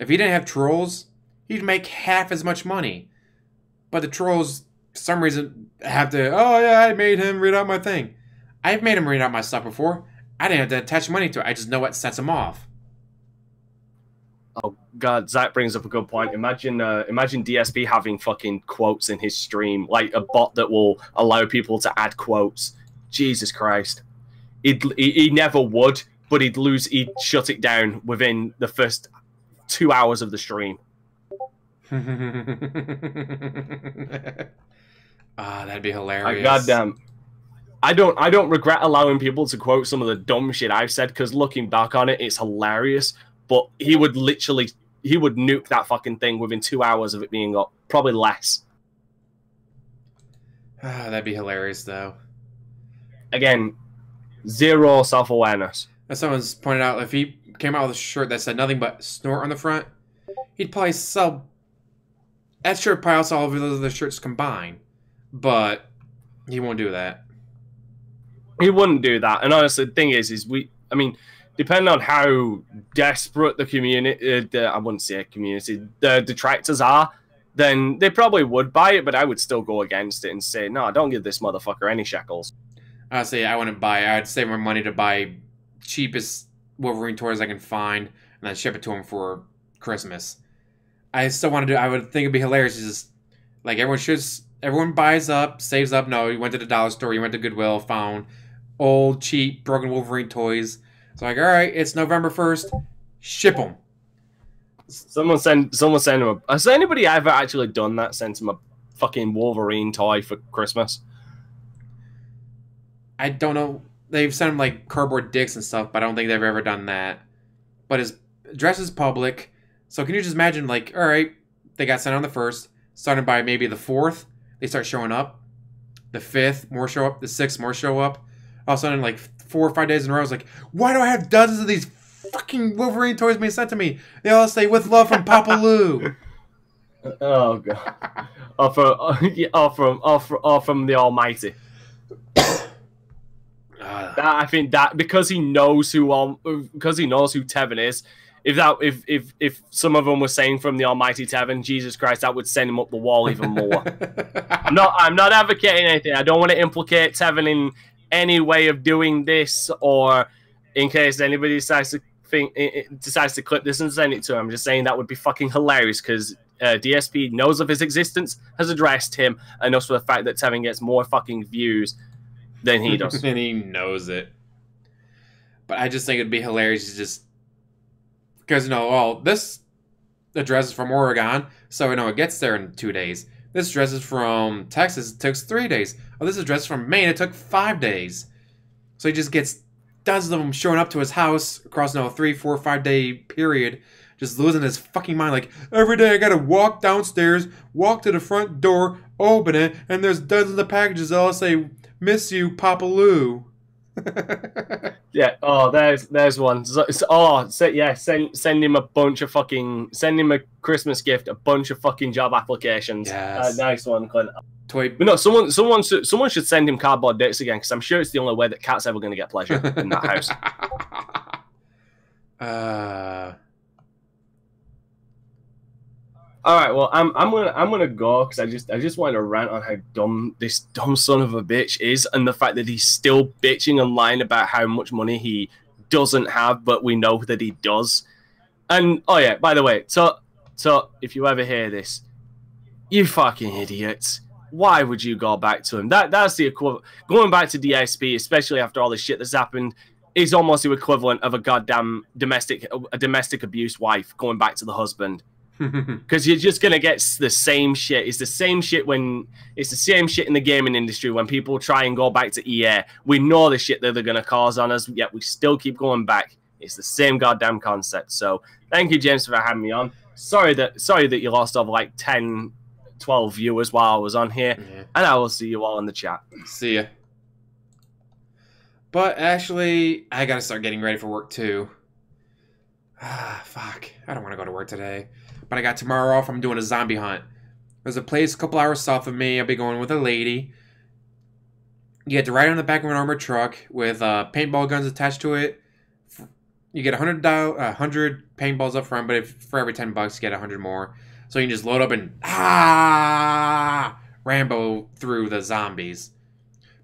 if he didn't have trolls, he'd make half as much money. But the trolls, for some reason, have to, oh yeah, I made him read out my thing. I've made him read out my stuff before. I didn't have to attach money to it. I just know what sets him off. Oh god, Zach brings up a good point. Imagine DSP having fucking quotes in his stream, like a bot that will allow people to add quotes. Jesus Christ. He never would. But he'd shut it down within the first 2 hours of the stream. That'd be hilarious. Like, goddamn. I don't regret allowing people to quote some of the dumb shit I've said, because looking back on it, it's hilarious. But he would nuke that fucking thing within 2 hours of it being up. Probably less. That'd be hilarious, though. Again, zero self-awareness. As someone's pointed out, if he came out with a shirt that said nothing but snort on the front, he'd probably sell... That shirt probably sell all of those other shirts combined. But he won't do that. He wouldn't do that. And honestly, the thing is I mean, depending on how desperate the community, I wouldn't say a community, the detractors are, then they probably would buy it, but I would still go against it and say, no, don't give this motherfucker any shekels. I'd say I wouldn't buy it. I'd save my money to buy cheapest Wolverine toys I can find and then ship it to him for Christmas. I still want to do, I would think it'd be hilarious. It's just, like, everyone buys up, saves up. No, you went to the dollar store, you went to Goodwill, found old, cheap, broken Wolverine toys. It's like, all right, it's November 1st, ship them. Someone send him a... Has anybody ever actually done that? Sent him a fucking Wolverine toy for Christmas? I don't know. They've sent him, like, cardboard dicks and stuff, but I don't think they've ever done that. But his address is public. So can you just imagine, like, all right, they got sent on the 1st. Starting by maybe the 4th, they start showing up. The 5th, more show up. The 6th, more show up. All of a sudden, like, 4 or 5 days in a row, I was like, why do I have dozens of these fucking Wolverine toys being sent to me? They all say, with love from Papa Lou. Oh, God. Or from the Almighty. I think that because he knows who Tevin is. If some of them were saying from the Almighty Tevin, Jesus Christ, that would send him up the wall even more. I'm not advocating anything. I don't want to implicate Tevin in any way of doing this, or in case anybody decides to clip this and send it to him. I'm just saying that would be fucking hilarious, because DSP knows of his existence, has addressed him, and knows for the fact that Tevin gets more fucking views than he does. And he knows it. But I just think it'd be hilarious to just... Because, this address is from Oregon, so it gets there in 2 days. This address is from Texas, it took 3 days. Oh, this address is from Maine, it took 5 days. So he just gets dozens of them showing up to his house across, 3, 4, 5 day period, just losing his fucking mind. Like, every day I gotta walk downstairs, walk to the front door, open it, and there's dozens of packages that all say, miss you, Papa Lou. Yeah. Oh, there's one. Send him a bunch of fucking. Send him a Christmas gift, a bunch of fucking job applications. Yes. Nice one, Clint. Toy. But no, someone should send him cardboard dicks again, because I'm sure it's the only way that Cat's ever going to get pleasure in that house. All right, well, I'm gonna go, because I just want to rant on how dumb this dumb son of a bitch is, and the fact that he's still bitching and lying about how much money he doesn't have, but we know that he does. And oh yeah, by the way, so if you ever hear this, you fucking idiots, why would you go back to him? That's the equivalent. Going back to DSP, especially after all the shit that's happened, is almost the equivalent of a goddamn domestic abuse wife going back to the husband. Because you're just gonna get the same shit. It's the same shit in the gaming industry when people try and go back to EA. We know the shit that they're gonna cause on us, yet we still keep going back. It's the same goddamn concept. So thank you, James, for having me on. Sorry that you lost over like 10, 12 viewers while I was on here, and I will see you all in the chat. See ya. But actually, I gotta start getting ready for work too. Fuck. I don't want to go to work today. But I got tomorrow off. I'm doing a zombie hunt. There's a place a couple hours south of me. I'll be going with a lady. You get to ride on the back of an armored truck with paintball guns attached to it. You get 100 paintballs up front, but for every $10 you get 100 more. So you can just load up and Rambo through the zombies.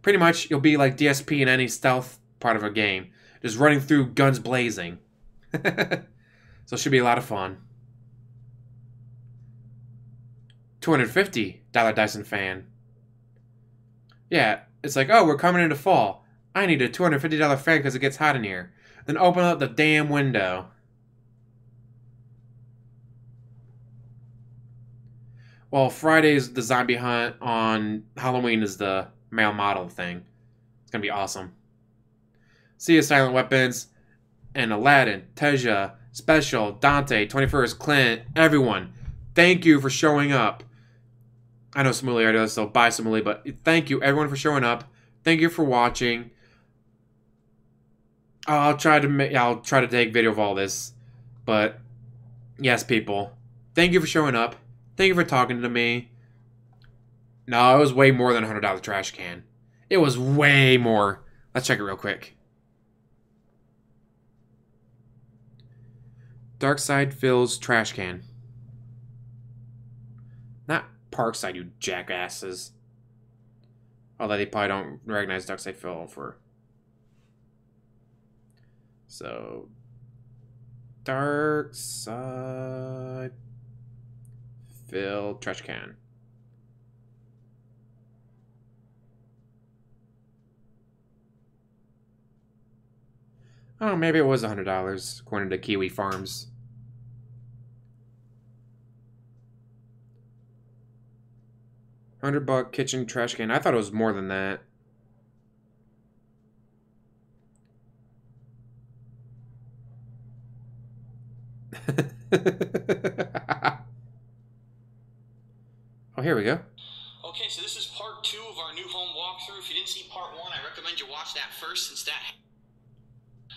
Pretty much, you'll be like DSP in any stealth part of a game. Just running through guns blazing. So it should be a lot of fun. $250 Dyson fan. Yeah, it's like, oh, we're coming into fall. I need a $250 fan because it gets hot in here. Then open up the damn window. Well, Friday's the zombie hunt. On Halloween is the male model thing. It's gonna be awesome. See you, Silent Weapons, and Aladdin, Teja, Special, Dante, 21st, Clint, everyone. Thank you for showing up. I know Smooly already does, so bye Smooly, but thank you everyone for showing up. Thank you for watching. I'll try to take video of all this, but yes, people, thank you for showing up. Thank you for talking to me. No, it was way more than a $100 trash can. It was way more. Let's check it real quick. Darkside Phil's trash can. Not Parkside, you jackasses. Although they probably don't recognize Darkside Phil for... So... Darkside Phil trash can. Oh, maybe it was $100, according to Kiwi Farms. $100 kitchen trash can. I thought it was more than that. Oh, here we go. Okay, so this is part 2 of our new home walkthrough. If you didn't see part 1, I recommend you watch that first, since that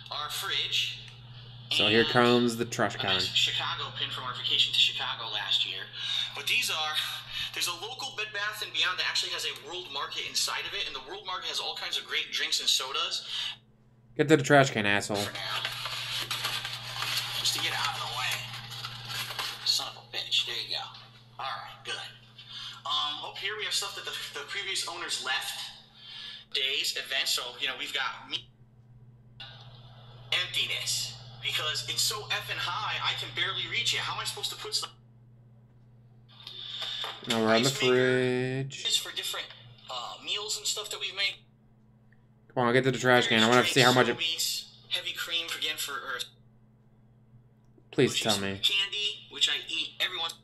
our fridge. So here comes the trash can. Chicago pin from our vacation to Chicago last year. But these are, there's a local Bed Bath & Beyond that actually has a World Market inside of it, and the World Market has all kinds of great drinks and sodas. Get to the trash can, asshole. For now. Just to get it out of the way. Son of a bitch. There you go. Alright, good. Up here we have stuff that the previous owners left. Days, events, so, you know, we've got emptiness. Because it's so effing high, I can barely reach it. How am I supposed to put stuff? Now we're on the fridge. For different meals and stuff that we've made. Come on, get to the trash can. I want to see how much it... Heavy cream, again, for... Please tell me. Candy, which I eat every once...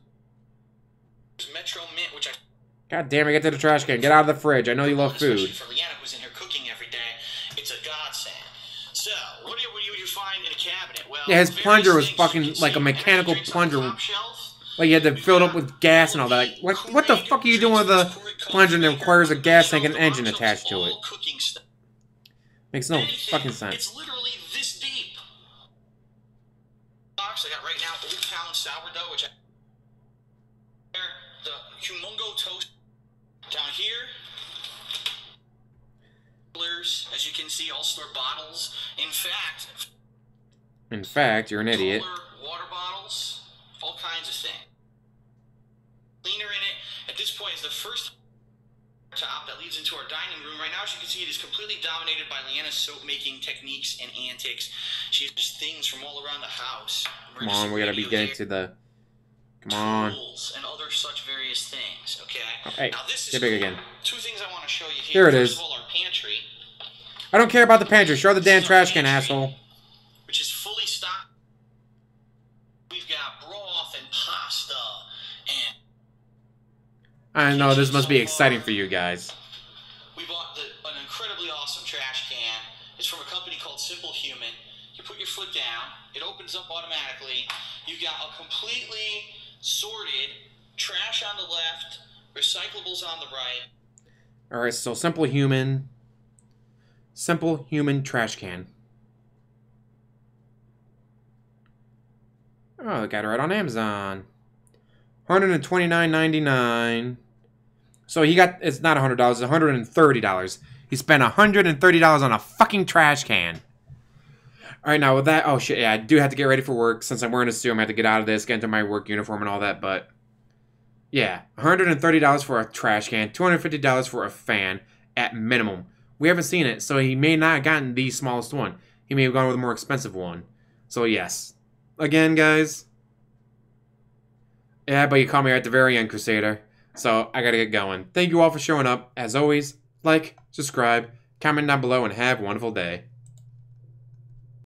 Metro Mint, which I... God damn it, get to the trash can. Get out of the fridge. I know you love food. For Leanna, who's in here cooking every day, it's a godsend. So, what do you find in a cabinet? Well, yeah, his plunger was fucking like a mechanical plunger. Like you had to fill it up with gas and all that. Like, what the fuck are you doing with a plunger that requires a gas tank and an engine attached to it? Makes no fucking sense. It's literally this deep. Box I got right now, Old Town sourdough, which the Humongo toast down here. As you can see, all store bottles. In fact, you're an idiot. Water bottles, all kinds of things. Cleaner in it. At this point, is the first top that leads into our dining room. Right now, as you can see, it is completely dominated by Leanna's soap-making techniques and antics. She has things from all around the house. Come on, we gotta be getting to the... Come on. Tools and other such various things, okay? Hey, now this is get big again. 2 things I want to show you here. Here it is. First of all, our pantry. I don't care about the pantry. Show the damn trash can, asshole. Which is fully stocked. We've got broth and pasta and... I know, this must be exciting for you guys. We bought an incredibly awesome trash can. It's from a company called Simple Human. You put your foot down, it opens up automatically. You've got a completely sorted trash on the left, recyclables on the right. Alright, so Simple Human trash can. Oh, they got it right on Amazon. $129.99. So he got, it's not $100, it's $130. He spent $130 on a fucking trash can. Alright, now with that, oh shit, yeah, I do have to get ready for work. Since I'm wearing a suit, I'm going to have to get out of this, get into my work uniform and all that, but... Yeah, $130 for a trash can, $250 for a fan, at minimum. We haven't seen it, so he may not have gotten the smallest one. He may have gone with a more expensive one. So yes. Again, guys. Yeah, but you caught me right at the very end, Crusader. So, I gotta get going. Thank you all for showing up. As always, like, subscribe, comment down below, and have a wonderful day.